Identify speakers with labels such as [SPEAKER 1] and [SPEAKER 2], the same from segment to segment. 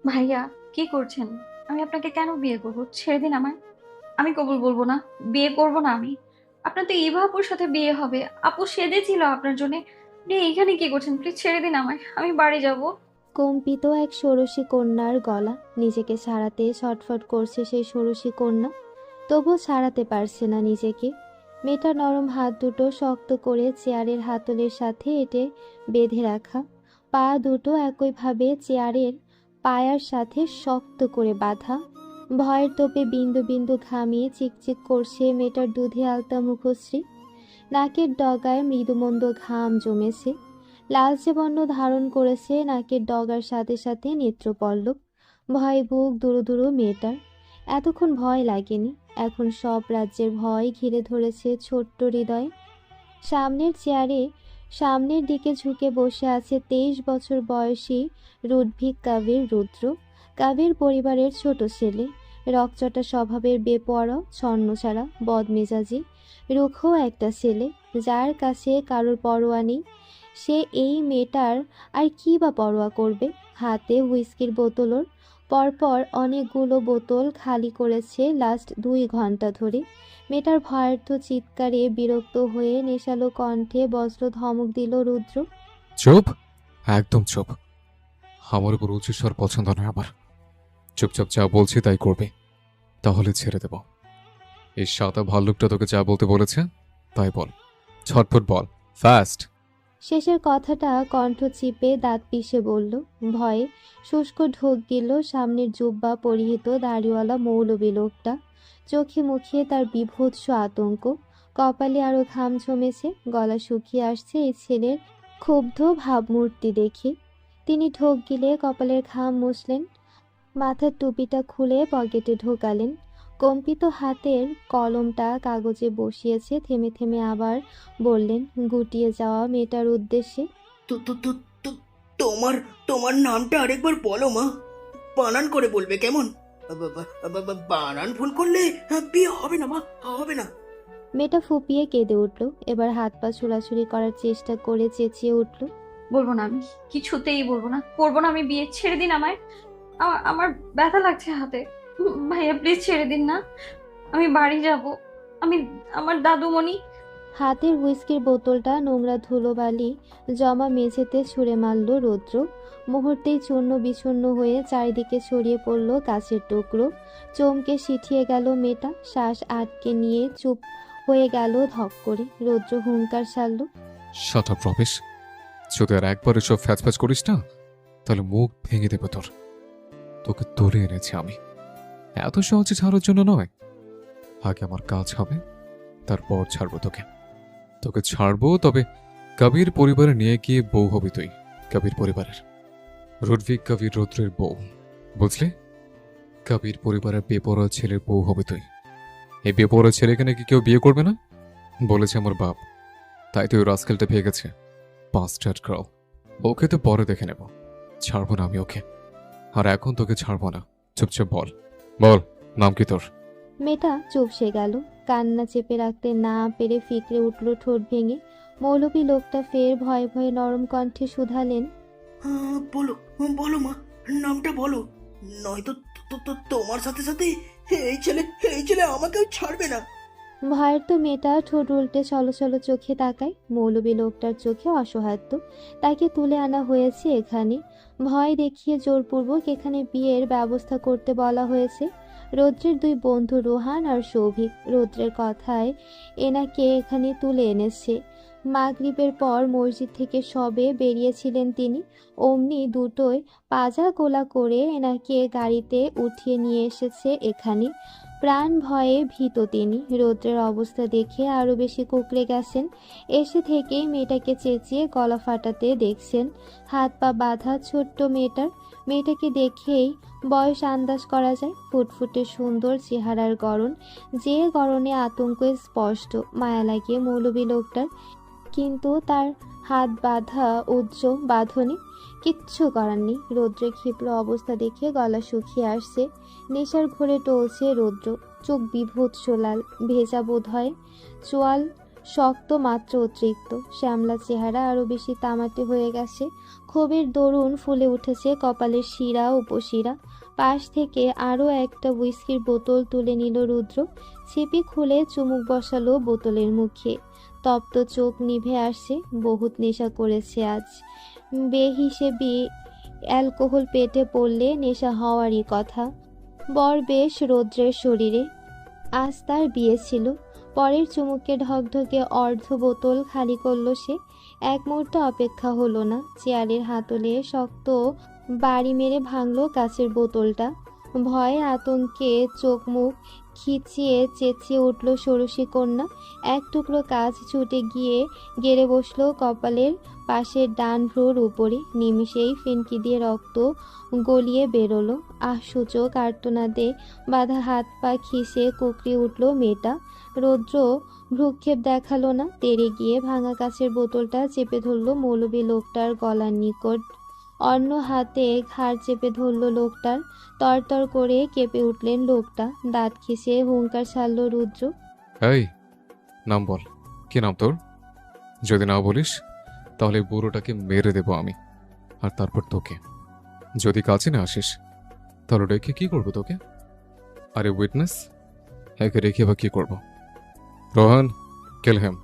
[SPEAKER 1] ভাইয়া, কি করছেন? আমি আপনাকে কেন বিয়ে করব? ছেড়ে দিন আমায়। আমি কবুল বলবো না। বিয়ে করব না আমি। আপনার তো ইভা আপুর সাথে বিয়ে হবে। আপু সেজেছিল আপনার জন্যে। আপনি এইখানে কি করছেন? প্লিজ ছেড়ে দিন আমায়। আমি বাড়ি যাব।
[SPEAKER 2] কম্পিত এক ষোড়শী কন্যার গলা। নিজেকে ছাড়াতে ছটফট করছে সেই ষোড়শী কন্যা, তবুও ছাড়াতে পারছে না নিজেকে। মেয়েটা নরম হাত দুটো শক্ত করে চেয়ারের হাতলের সাথে এঁটে বেঁধে রাখা, পা দুটো একইভাবে চেয়ারের পায়ার সাথে শক্ত করে বাঁধা। ভয়ের তোপে বিন্দু বিন্দু ঘামিয়ে চিকচিক করছে মেয়েটার দুধে আলতা মুখশ্রী। নাকের ডগায় মৃদুমন্দ ঘাম জমেছে, লালচে বর্ণ ধারণ করেছে নাকের ডগার সাথে সাথে নেত্রপল্লব। ভয় বুক দুরু দুরু মেয়েটার। এতক্ষণ ভয় লাগেনি, এখন সব রাজ্যের ভয় ঘিরে ধরেছে ছোট্ট হৃদয়। সামনের চেয়ারে সামনের দিকে ঝুঁকে বসে আছে 23 বছর বয়সী রুডভিক কাভীর রুদ্র, কাভীর পরিবারের ছোট ছেলে। রকচটা স্বভাবের বেপরোয়া ছন্নছাড়া বদমেজাজি রুক্ষ একটা ছেলে, যার কাছে কারোর পরোয়া নেই। সে এই মেয়েটার আর কি বা পরোয়া করবে। হাতে হুইস্কির বোতলর পরপর অনেকগুলো বোতল খালি করেছে লাস্ট 2 ঘন্টা ধরে। মেয়েটার ভয়ার্থ চিৎকারে বিরক্ত হয়ে নেশালো কণ্ঠে বজ্র ধমক দিল রুদ্র।
[SPEAKER 3] চুপ, একদম চুপ। আমার উপর উচ্চস্বর পছন্দ নয় আমার। চুপচাপ যা বলছি তাই করবে, তাহলে ছেড়ে দেব। এই সাদা ভাল্লুকটা তোকে যা বলতে বলেছে তাই বল, ছটফট বল, ফাস্ট।
[SPEAKER 2] শেষের কথাটা কণ্ঠ চিপে দাঁত পিষে বলল। ভয়ে শুষ্ক ঢোক গেল সামনের জুব্বা পরিহিত দাড়িওয়ালা মৌলবি লোকটা। চোখে মুখে তার বীভৎস আতঙ্ক, কপালে আরো ঘাম জমেছে, গলা শুকিয়ে আসছে এই ছেলের ক্ষুব্ধ ভাবমূর্তি দেখে। তিনি ঢোক গিলে কপালের ঘাম মুছলেন, মাথার টুপিটা খুলে পকেটে ঢোকালেন। কম্পিত হাতের কলমটা কাগজে বসিয়েছে থেমে থেমে আবার বললেন গুটিয়ে যাওয়া মেয়েটার উদ্দেশ্যে।
[SPEAKER 4] তো তো তো তো তোমার তোমার নামটা আরেকবার বলো মা। বানান করে বলবে কেমন? বানান ভুল করলে বিয়ে হবে না মা, হবে না।
[SPEAKER 2] মেয়েটা ফুপিয়ে কেঁদে উঠল, এবার হাত পা ছোড়াছুড়ি করার চেষ্টা করে চেঁচিয়ে উঠল।
[SPEAKER 1] বলবো না আমি। কিছুতেই বলবো না। করবো না আমি বিয়ে। ছেড়ে দিন আমায়। আমার ব্যথা লাগছে হাতে। ভাইয়া প্লিজ ছেড়ে দিন না। আমি বাড়ি যাব। আমি আমার দাদুমণি।
[SPEAKER 2] হাতের হুইস্কির বোতলটা নোংরা ধুলোবালি জমা মেঝেতে ছুঁড়ে মারল রৌদ্র। মুহূর্তেই চূর্ণ বিচূর্ণ হয়ে চারিদিকে ছড়িয়ে পড়ল কাছের টুকরো। চমকে সিঁঠিয়ে গেল মেয়েটা, শ্বাস আটকে নিয়ে চুপ হয়ে গেল ধক করে। রৌদ্র হুংকার ছাড়ল।
[SPEAKER 3] শাট আপ রমেশ, যদি আর একবার এসব ফ্যাচ করিস না তাহলে মুখ ভেঙে দেবে তোর। তোকে তুলে এনেছি আমি, এত সহজে ছাড়ার জন্য নয়। আগে আমার কাজ হবে, তারপর ছাড়বো তোকে। তোকে ছাড়বো, তবে কবির পরিবারে নিয়ে গিয়ে বউ হবি তুই। কবির পরিবারের রুডভিক কবির রৌদ্রের বউ, বুঝলি? কবির পরিবারের বেপরোয়া ছেলের বউ হবে তুই। এই বেপরোয়া ছেলেকে নাকি কেউ বিয়ে করবে না বলেছে আমার বাপ, তাই তো ওই রাস্কেলটা পেয়ে গেছে। Bastard girl. ওকে তো পরে দেখে নেব, ছাড়বো না আমি ওকে। আর এখন তোকে ছাড়বো না। চুপচাপ বল, বল নাম কি তোর?
[SPEAKER 2] মেয়েটা চুপসে গেল, কান্না চেপে রাখতে না পেরে ফিকরে উঠল ঠোঁট ভেঙে। মৌলবী লোকটা ফের ভয়ে ভয়ে নরম কণ্ঠে শুধালেন।
[SPEAKER 4] বলো, বলো মা, নামটা বলো। নয়তো তোমার সাথে সাথে এই ছেলে এই ছেলে আমাকেও ছাড়বে না।
[SPEAKER 2] ভয়ের তো মেয়েটা ঠোঁট উল্টে ছলছল চোখে তাকায়। মৌলবী লোকটার চোখে অসহায়ত্ব। তাকে তুলে আনা হয়েছে এখানে, ভয় দেখিয়ে জোরপূর্বক এখানে বিয়ের ব্যবস্থা করতে বলা হয়েছে। রৌদ্রের 2 বন্ধু রোহান আর সৌভিক রৌদ্রের কথায় এনাকে এখানে তুলে এনেছে। মাগরিবের পর মসজিদ থেকে সবে বেরিয়েছিলেন তিনি, অমনি দুটোই পাজা গোলা করে এনাকে গাড়িতে উঠিয়ে নিয়ে এসেছে এখানে। প্রাণ ভয়ে ভীত তিনি। রৌদ্রের অবস্থা দেখে আরো বেশি কুঁকড়ে গেছেন। এসে থেকেই মেয়েটাকে চেঁচিয়ে গলা ফাটাতে দেখছেন। হাত পা বাঁধা ছোট্ট মেয়েটার। মেয়েটাকে দেখেই বয়স আন্দাজ করা যায়। ফুটফুটে সুন্দর চেহারার গড়ন, যে গড়নে আতঙ্ক স্পষ্ট। মায়া লাগে মৌলবী লোকটার, কিন্তু তার হাত বাঁধা উজ্জ্ব বাঁধনে কিচ্ছু করার নেই। রৌদ্রের ক্ষিপ্র অবস্থা দেখে গলা শুকিয়ে আসছে। নেশার ঘোরে টলছে রৌদ্র, চোখ বিভৎস লাল, ভেজা বোধ হয় চোয়াল শক্ত মাত্র অতিরিক্ত। শ্যামলা চেহারা আরো বেশি তামাটে হয়ে গেছে। ক্ষোভের দরুন ফুলে উঠেছে কপালের শিরা উপশিরা। পাশ থেকে আরো একটা হুইস্কির বোতল তুলে নিল রুদ্র। ছিপি খুলে চুমুক বসালো বোতলের মুখে। তপ্ত চোখ নিভে আসছে। বহুত নেশা করেছে আজ। বেহিসেবি অ্যালকোহল পেটে পড়লে নেশা হওয়ারই কথা। বর বেশ রৌদ্রের শরীরে। আজ তার বিয়ে ছিল। পরের চুমুকে ঢকঢকে অর্ধ বোতল খালি করল সে। এক মুহূর্ত অপেক্ষা হলো না। চেয়ারের হাতলে শক্ত বাড়ি মেরে ভাঙল কাচের বোতলটা। ভয়ে আতঙ্কে চোখ মুখ খিচিয়ে চেঁচিয়ে উঠল ষোড়শী কন্যা। এক টুকরো কাচ ছুটে গিয়ে গেড়ে বসলো কপালের পাশের ডান ভ্রুর উপরে। নিমিষেই ফিনকি দিয়ে রক্ত গলিয়ে বেরোলো। সূচক আর্তনাদে বাঁধা হাত পা খিসে কুকরি উঠল মেয়েটা। রৌদ্র ভ্রুক্ষেপ দেখালো না। তেড়ে গিয়ে ভাঙা কাচের বোতলটা চেপে ধরল মৌলবী লোকটার গলার নিকট। অন্য হাতে ঘাড় চেপে ধরল লোকটার। তরতর করে কেঁপে উঠলেন লোকটা। দাঁত খিসে হুঙ্কার ছাড়ল রুদ্র।
[SPEAKER 3] এই, নাম বল। কি নাম তোর? যদি না বলিস তাহলে বুড়োটাকে মেরে দেবো আমি, আর তারপর তোকে। যদি কাছে না আসিস তাহলে রেখে কি করবো তোকে? আরে উইটনেস, একে রেখে বা কি করবো? রোহান, কিল হিম।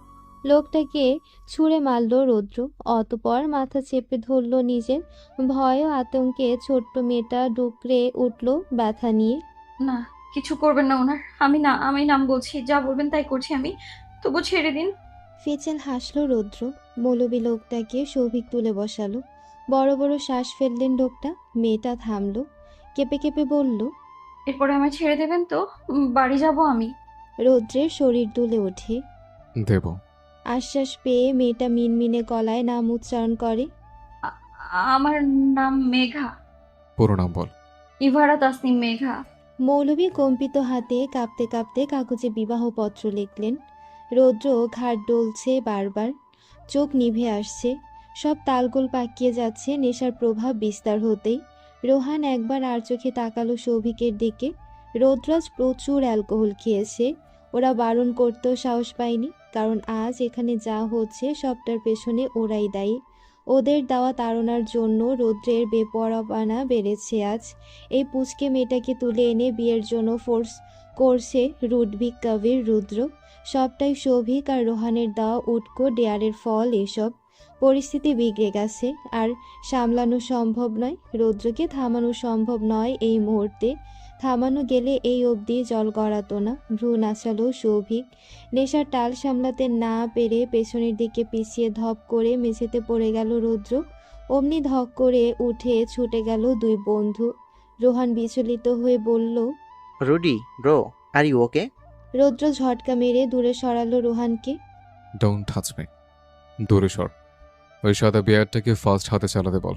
[SPEAKER 2] লোকটাকে ছুঁড়ে মারল রৌদ্র। অতপর মাথা চেপে ধরল নিজের। ভয় ও আতঙ্কে ছোট্ট মেয়েটা ডুকরে উঠল ব্যথা নিয়ে।
[SPEAKER 1] না, কিছু করবেন না ওনার। আমি নাম বলছি, যা বলবেন তাই করছি আমি। তবু ছেড়ে দিন।
[SPEAKER 2] ফেচেল হাসল রৌদ্র। মৌলবী লোকটাকে সৌভিক তুলে বসালো। বড় বড় শ্বাস ফেললেন লোকটা। মেয়েটা থামলো। কেঁপে কেঁপে বলল,
[SPEAKER 1] এরপরে আমায় ছেড়ে দেবেন তো? বাড়ি যাব আমি।
[SPEAKER 2] রৌদ্রের শরীর দুলে ওঠে।
[SPEAKER 3] দেব।
[SPEAKER 2] আশ্বাস পেয়ে মেয়েটা মিনমিনে গলায় নাম উচ্চারণ করে।
[SPEAKER 1] আ- আমার নাম মেঘা।
[SPEAKER 3] পুরো নাম বল।
[SPEAKER 1] ইভারা তাসনিম মেঘা।
[SPEAKER 2] মৌলবী কম্পিত হাতে কাঁপতে কাঁপতে কাগজে বিবাহপত্র লিখলেন। রৌদ্র ঘাড় ডলছে বারবার। চোখ নিভে আসছে। সব তালগোল পাকিয়ে যাচ্ছে নেশার প্রভাব বিস্তার হতেই। রোহান একবার আর চোখে তাকালো সৌভিকের দিকে। রৌদ্রাজ প্রচুর অ্যালকোহল খেয়েছে। ওরা বারণ করতেও সাহস পায়নি, কারণ আজ এখানে যা হচ্ছে সবটার পেছনে ওরাই দায়ী। ওদের দেওয়া তাড়নার জন্য রৌদ্রের বেপরোয়ানা বেড়েছে আজ। এই পুচকে মেয়েটাকে তুলে এনে বিয়ের জন্য ফোর্স করছে রুডভিক কবির রুদ্র। সবটাই সৌভিক আর রোহানের দেওয়া উটকো ডেয়ারের ফল এসব। পরিস্থিতি বিগড়ে গেছে, আর সামলানো সম্ভব নয়। রৌদ্রকে থামানো সম্ভব নয় এই মুহূর্তে। থামানো গেলে এই অবধি জল গড়াতো না। ভ্রু নাচালো সৌভিক। নেশার টাল সামলাতে না পেরে পেছনের দিকে পিছিয়ে ধপ করে মেঝেতে পড়ে গেল রৌদ্র। অমনি ধক করে উঠে ছুটে গেল দুই বন্ধু। রোহান বিচলিত হয়ে বলল,
[SPEAKER 5] Rudy bro, are you okay?
[SPEAKER 2] Roudro ঝটকা মেরে দূরে সরালো রোহানকে।
[SPEAKER 3] Don't touch me. দূরে সর। ওই সাদা বিয়ারটাকে ফার্স্ট হাতে চালাতে বল।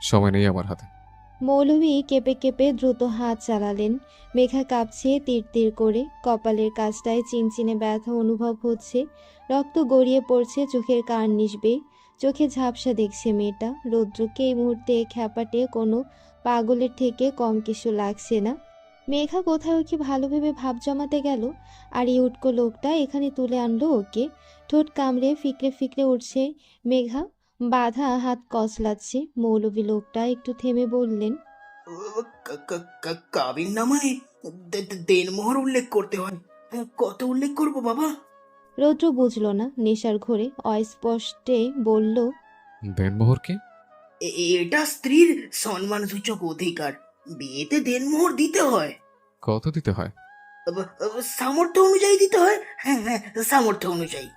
[SPEAKER 3] সময় নেই আমার হাতে।
[SPEAKER 2] মৌলভী কেঁপে কেঁপে দ্রুত হাত চালালেন। মেঘা কাঁপছে তীর তীর করে। কপালের কাছটায় চিনচিনে ব্যথা অনুভব হচ্ছে। রক্ত গড়িয়ে পড়ছে চোখের কার্নিশ বেয়ে। চোখে ঝাপসা দেখছে মেয়েটা। রৌদ্রকে এই মুহূর্তে খ্যাপাটে কোনো পাগলের থেকে কম কিছু লাগছে না। মেঘা কোথাও কি ভালো ভেবে ভাব জমাতে গেল, আর এই উটকো লোকটা এখানে তুলে আনলো ওকে। ঠোঁট কামড়ে ফিকরে ফিকরে উঠছে মেঘা। বাধা হাত কসলাচ্ছে। মৌলভী লোকটা একটু থেমে বললেন,
[SPEAKER 4] কাবিন নামায় দেনমোহর উল্লেখ করতে হয়। কত উল্লেখ করব বাবা?
[SPEAKER 2] রৌদ্র বুঝল না। নেশার ঘোরে অস্পষ্টে বলল,
[SPEAKER 3] দেনমোহর কি?
[SPEAKER 4] এটা স্ত্রীর সম্মানসূচক অধিকার। বিয়েতে দেনমোহর দিতে হয়।
[SPEAKER 3] কত দিতে হয়?
[SPEAKER 4] সামর্থ্য অনুযায়ী দিতে হয়। হ্যাঁ হ্যাঁ, সামর্থ্য অনুযায়ী।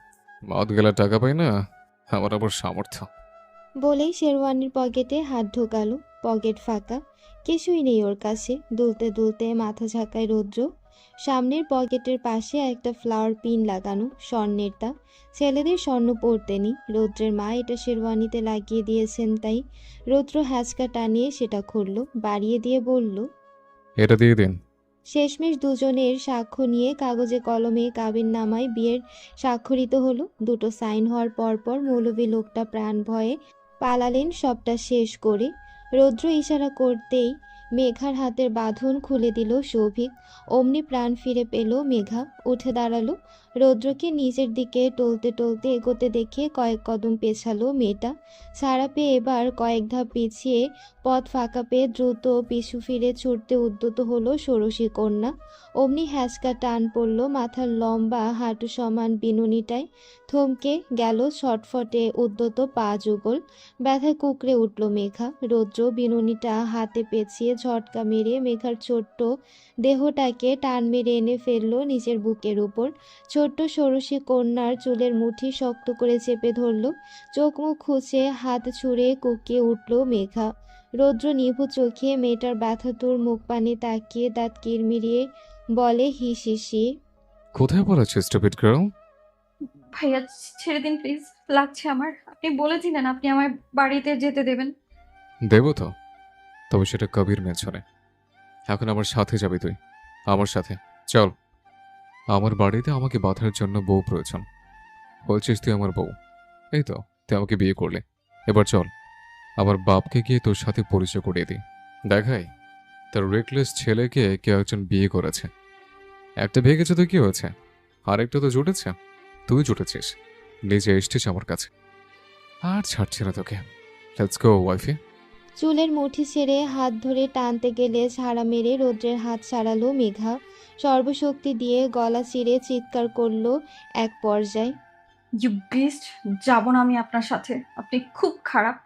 [SPEAKER 3] মদ গেলা টাকা পাই না, আমার আবার সামর্থ্য।
[SPEAKER 2] বলেই শেরওয়ানির পকেটে হাত ঢোকালো। পকেট ফাঁকা, কিছুই নেই ওর কাছে। দুলতে দুলতে মাথা ঝাঁকায় রৌদ্র। সামনের পকেটের পাশে একটা ফ্লাওয়ার পিন লাগানো, স্বর্ণের তা। ছেলেদের স্বর্ণ পরতে নেই। রৌদ্রের মা এটা শেরওয়ানিতে লাগিয়ে দিয়েছেন তাই। রৌদ্র হ্যাচকা টানিয়ে সেটা খুলল, বাড়িয়ে দিয়ে বলল,
[SPEAKER 3] এটা দিয়ে দিন।
[SPEAKER 2] শেষমেশ দুজনের সাক্ষ্য নিয়ে কাগজে কলমে কাবিননামায় বিয়ের স্বাক্ষরিত হলো। দুটো সাইন হওয়ার পরপর মৌলভী লোকটা প্রাণ ভয়ে পালালেন সবটা শেষ করে। রৌদ্র ইশারা করতেই মেঘার হাতের বাঁধন খুলে দিল সৌভিক। অমনি প্রাণ ফিরে পেল মেঘা, উঠে দাঁড়ালো। রৌদ্রকে নিজের দিকে টলতে টলতে এগোতে দেখে কয়েক কদম পেছালো মেয়েটা। ছাড়া পেয়ে এবার কয়েক ধাপ পিছিয়ে পথ ফাঁকা পেয়ে দ্রুত পিছু ফিরে ছুটতে উদ্যত হলো ষোড়শী কন্যা। অমনি হ্যাঁচকা টান পড়ল মাথার লম্বা হাঁটু সমান বিনুনিটায়। থমকে গেল ছটফটে উদ্যত পা যুগল। ব্যথায় কুঁকড়ে উঠল মেঘা। রৌদ্র বিনুনিটা হাতে পেঁচিয়ে ঝটকা মেরে মেঘার ছোট্ট দেহটাকে টান মেরে এনে ফেললো নিজের বুকের উপর। ছোট্ট ষোড়শী কন্যার চুলের মুঠি শক্ত করে চেপে ধরল। চোখ মুখ খুঁজে হাত ছুঁড়ে কুঁকিয়ে উঠল মেঘা। রৌদ্র নিভু চোখে মেয়েটার ব্যথাতুর মুখ পানে তাকিয়ে দাঁত কিরমিরিয়ে বলে হিসিসি,
[SPEAKER 3] কোথায় পড়াচ্ছে স্টুপিড গার্ল?
[SPEAKER 1] ভাইয়া ছেড়ে দিন প্লিজ, লাগছে আমার। আপনি বলেছিলেন আপনি আমার বাড়িতে যেতে দেবেন।
[SPEAKER 3] দেব তো, তবে সেটা কবির মেছনে। এখন আমার সাথে যাবি তুই, আমার সাথে চল। আমার বাড়িতে আমাকে বাঁধার জন্য বউ প্রয়োজন। বলছিস তুই আমার বউ, এই তো তুই আমাকে বিয়ে করলে। এবার চল, আমার বাপকে গিয়ে তোর সাথে পরিচয় করিয়ে দিই। দেখাই তার রেকলেস ছেলেকে কেউ একজন বিয়ে করেছে। একটা ভেঙেছে তো কি হয়েছে, আরেকটা তো জুটেছে। তুই জুটেছিস, নিজে এসছিস আমার কাছে, আর ছাড়ছি না তোকে। Let's go wifey.
[SPEAKER 2] চুলের মুঠি ছেড়ে হাত ধরে টানতে গেলে ঝাড়া মেরে রৌদ্রের হাত ছাড়ালো মেঘা। সর্বশক্তি দিয়ে গলা চিরে চিৎকার করলো এক পর্যায়ে,
[SPEAKER 1] ইউ বিস্ট! যাব না আমি আপনার সাথে, আপনি খুব খারাপ।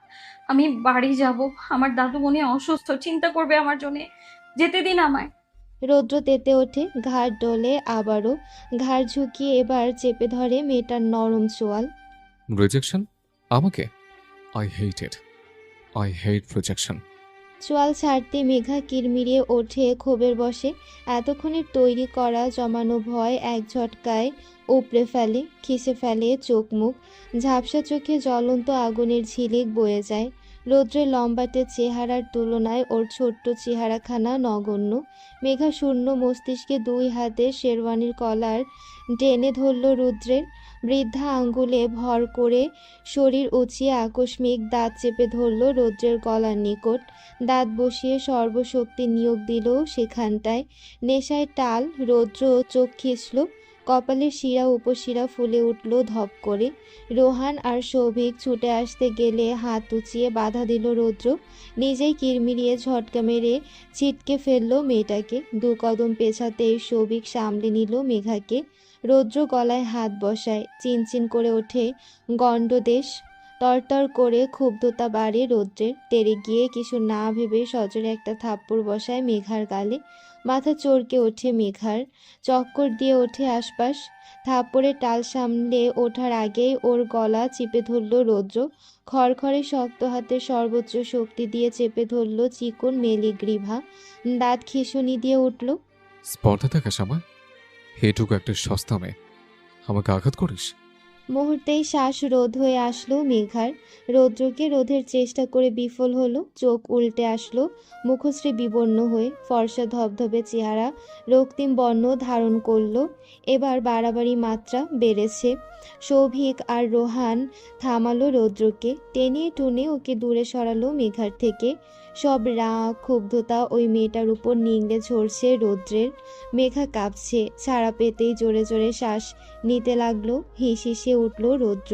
[SPEAKER 1] আমি বাড়ি যাব, আমার দাদুমণি অসুস্থ, চিন্তা করবে আমার জন্যে। যেতে দিন আমায়।
[SPEAKER 2] রৌদ্র তেতে ওঠে, ঘাড় ডোলে আবারও। ঘাড় ঝুঁকিয়ে এবার চেপে ধরে মেয়েটার নরম চোয়াল।
[SPEAKER 3] রিজেকশন? আমাকে? I hate it, I hate rejection.
[SPEAKER 2] চোয়াল ছাড়তে মেঘা কিরমিরিয়ে ওঠে ক্ষোভের বশে। এতক্ষণের তৈরি করা জমানো ভয় এক ঝটকায় উপড়ে ফেলে, খিসে ফেলে চোখ মুখ। ঝাপসা চোখে জ্বলন্ত আগুনের ঝিলিক বয়ে যায়। রৌদ্রের লম্বাটে চেহারার তুলনায় ওর ছোট্ট চেহারাখানা নগণ্য। মেঘা শূন্য মস্তিষ্কে দুই হাতে শেরওয়ানির কলার টেনে ধরল রুদ্রের। বৃদ্ধা আঙ্গুলে ভর করে শরীর উঁচিয়ে আকস্মিক দাঁত চেপে ধরল রৌদ্রের গলার নিকট। দাঁত বসিয়ে সর্বশক্তি নিয়োগ দিল সেখানটায়। নেশায় টাল রৌদ্র চোখ খিঁচল। কপালের শিরা উপশিরা ফুলে উঠল ধপ করে। রোহান আর সৌভিক ছুটে আসতে গেলে হাত উঁচিয়ে বাধা দিল রৌদ্র। নিজেই কিরমিরিয়ে ঝটকা মেরে ছিটকে ফেলল মেয়েটাকে। দু কদম পেছাতেই সৌভিক সামলে নিল মেঘাকে। রৌদ্র গলায় হাত বসায়, চিনচিন করে ওঠে গণ্ডদেশ। তরতর করে ক্ষুব্ধতা বাড়ে রৌদ্রের। তেড়ে গিয়ে কিছু না ভেবে সজোরে একটা থাপ্পড় বসায় মেঘার গালে। মাথা চড়কে ওঠে মেঘার, চক্কর দিয়ে ওঠে আশপাশ। থাপ্পড়ের টাল সামলে ওঠার আগেই ওর গলা চিপে ধরল রৌদ্র। খড়খড়ে শক্ত হাতে সর্বোচ্চ শক্তি দিয়ে চেপে ধরল চিকন মেলি গ্রীভা। দাঁত খিঁচুনি দিয়ে উঠল,
[SPEAKER 3] স্পর্ধা দেখাস আমার? হেটুকু একটা সস্তা মেয়ে, আমাকে আঘাত করিস?
[SPEAKER 2] মুহূর্তেই শ্বাস রোধ হয়ে আসলো মেঘার। রৌদ্রকে রোধের চেষ্টা করে বিফল হলো। চোখ উল্টে আসলো মুখশ্রী বিবর্ণ হয়ে। ফর্সা ধবধবে চেহারা রক্তিম বর্ণ ধারণ করলো। এবার বাড়াবাড়ি মাত্রা বেড়েছে। সৌভিক আর রোহান থামালো রৌদ্রকে, টেনে টুনে ওকে দূরে সরালো মেঘার থেকে। সব রাগ ক্ষুব্ধতা ওই মেয়েটার উপর নিংড়ে ঝরছে রৌদ্রের। মেঘা কাঁপছে, ছাড়া পেতেই জোরে জোরে শ্বাস নিতে লাগলো। হিসিয়ে উঠল রৌদ্র,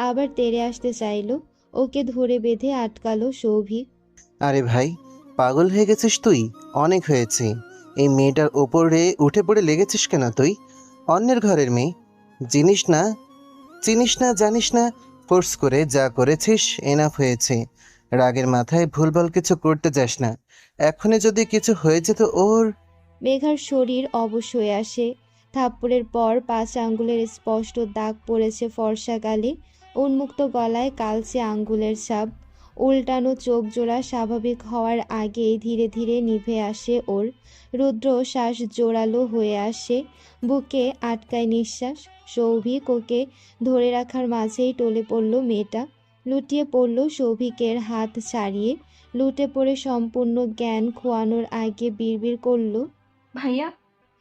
[SPEAKER 2] আবার তেড়ে আসতে চাইলো। ওকে ধরে বেঁধে আটকালো সৌভিক।
[SPEAKER 5] আরে ভাই, পাগল হয়ে গেছিস তুই? অনেক হয়েছে। এই মেয়েটার ওপরে উঠে পড়ে লেগেছিস কেন তুই? অন্যের ঘরের মেয়ে, চিনিস না, চিনিস না, জানিস না। ফোর্স করে যা করেছিস এনাফ হয়েছে। রাগের মাথায় ভুলভাল কিছু করতে যাস না। এখনই যদি কিছু হয়ে যেত ওর।
[SPEAKER 2] মেঘার শরীর অবশ হয়ে আসে। থাপ্পড়ের পর 5 আঙ্গুলের স্পষ্ট দাগ পড়েছে ফর্সা গালে। উন্মুক্ত গলায় কালচে আঙ্গুলের ছাপ। উল্টানো চোখ জোড়া স্বাভাবিক হওয়ার আগেই ধীরে ধীরে নিভে আসে ওর। রুদ্র শ্বাস জোরালো হয়ে আসে, বুকে আটকায় নিঃশ্বাস। সৌভিক ওকে ধরে রাখার মাঝেই টলে পড়ল মেয়েটা। লুটিয়ে পড়ল সৌভিকের হাত ছাড়িয়ে। লুটে পড়ে সম্পূর্ণ জ্ঞান খোয়ানোর আগে বিড়বিড় করল,
[SPEAKER 1] ভাইয়া,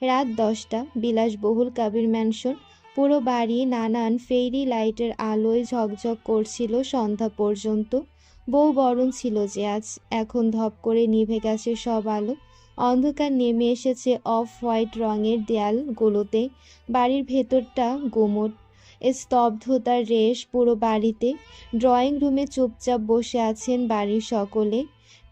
[SPEAKER 2] রাত 10টা, বিলাসবহুল কাবির ম্যানশন। পুরো বাড়ি নানান ফেরি লাইটের আলোয় ঝকঝক করছিল সন্ধ্যা পর্যন্ত। বউ বরণ ছিল যে আজ, এখন ধপ করে নিভে গেছে সব আলো। অন্ধকার নেমে এসেছে অফ হোয়াইট রঙের দেয়ালগুলোতে। বাড়ির ভেতরটা গুমট, স্তব্ধতার রেশ পুরো বাড়িতে। ড্রয়িং রুমে চুপচাপ বসে আছেন বাড়ির সকলে।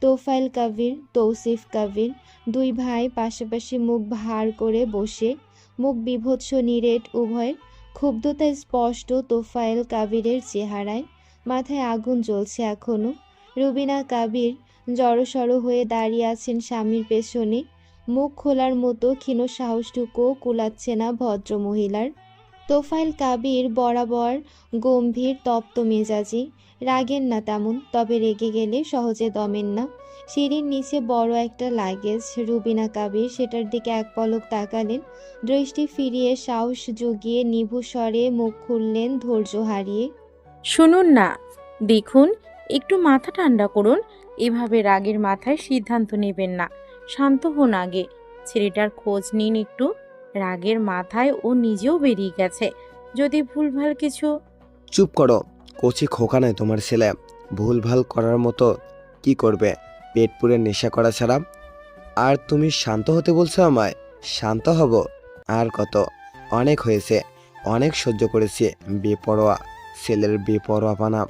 [SPEAKER 2] তোফায়েল কাবির, তৌসিফ কাবির, দুই ভাই পাশাপাশি মুখ ভার করে বসে, মুখ বিভৎস নিরেট উভয়ের। ক্ষুব্ধতা স্পষ্ট তোফায়েল কাবিরের চেহারায়, মাথায় আগুন জ্বলছে এখনো। রুবিনা কাবির জড়সড় হয়ে দাঁড়িয়ে আছেন স্বামীর পেছনে, মুখ খোলার মতো ক্ষীণ সাহসটুকুও কুলাচ্ছে না ভদ্র মহিলার। তোফায়েল কাবির বরাবর গম্ভীর তপ্ত মেজাজি, রাগেন না তেমন, তবে রেগে গেলে সহজে দমেন না। সিঁড়ির নিচে বড় একটা লাগেজ। রুবিনা কাবির সেটার দিকে এক পলক তাকালেন, দৃষ্টি ফিরিয়ে সাহস জুগিয়ে নিভু স্বরে মুখ খুললেন ধৈর্য হারিয়ে।
[SPEAKER 6] শুনুন না, দেখুন, একটু মাথা ঠান্ডা করুন। এভাবে রাগের মাথায় সিদ্ধান্ত নেবেন না, শান্ত হন আগে। ছেলেটার খোঁজ নিন একটু। রাগের মাথায় ও নিজেও বেরিয়ে গেছে, যদি ভুলভাল কিছু।
[SPEAKER 7] চুপ করো, কচি খোকা নয় তোমার ছেলে। ভুলভাল করার মতো কি করবে? পেট পুড়ে নেশা করা ছাড়া। আর তুমি শান্ত হতে বলছো আমায়? শান্ত হব আর কত? অনেক হয়েছে, অনেক সহ্য করেছি। বেপরোয়া ছেলের বেপরোয়াপানা।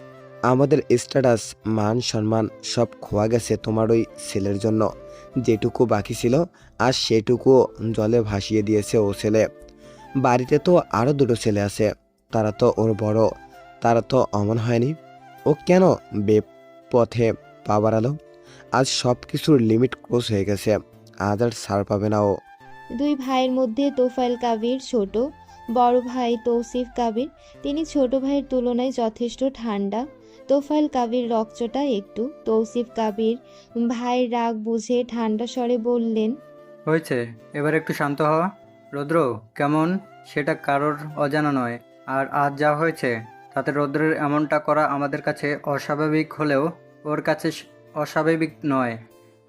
[SPEAKER 7] আমাদের স্ট্যাটাস, মান সম্মান সব খোয়া গেছে তোমার ওই ছেলের জন্য। যেটুকু বাকি ছিল আর সেটুকুও জলে ভাসিয়ে দিয়েছে ও ছেলে। বাড়িতে তো আরও দুটো ছেলে আছে, তারা তো ওর বড়, তারা তো অমন হয়নি। ও কেন বেপথে পা বাড়ালো? আজ সব কিছুর লিমিট ক্রস হয়ে গেছে, আজ আর ছাড় পাবে না ও।
[SPEAKER 2] দুই ভাইয়ের মধ্যে তোফায়েল কাবির ছোট, বড় ভাই তৌসিফ কাবির। তিনি ছোট ভাইয়ের তুলনায় যথেষ্ট ঠান্ডা। তোফায়েল কাবির রকচটা একটু। তৌসিফ কাবির ভাইয়ের রাগ বুঝে ঠান্ডা স্বরে বললেন,
[SPEAKER 8] হয়েছে, এবার একটু শান্ত হওয়া। রৌদ্র কেমন সেটা কারোর অজানা নয়। আর আজ যা হয়েছে তাতে রৌদ্রের এমনটা করা আমাদের কাছে অস্বাভাবিক হলেও ওর কাছে অস্বাভাবিক নয়।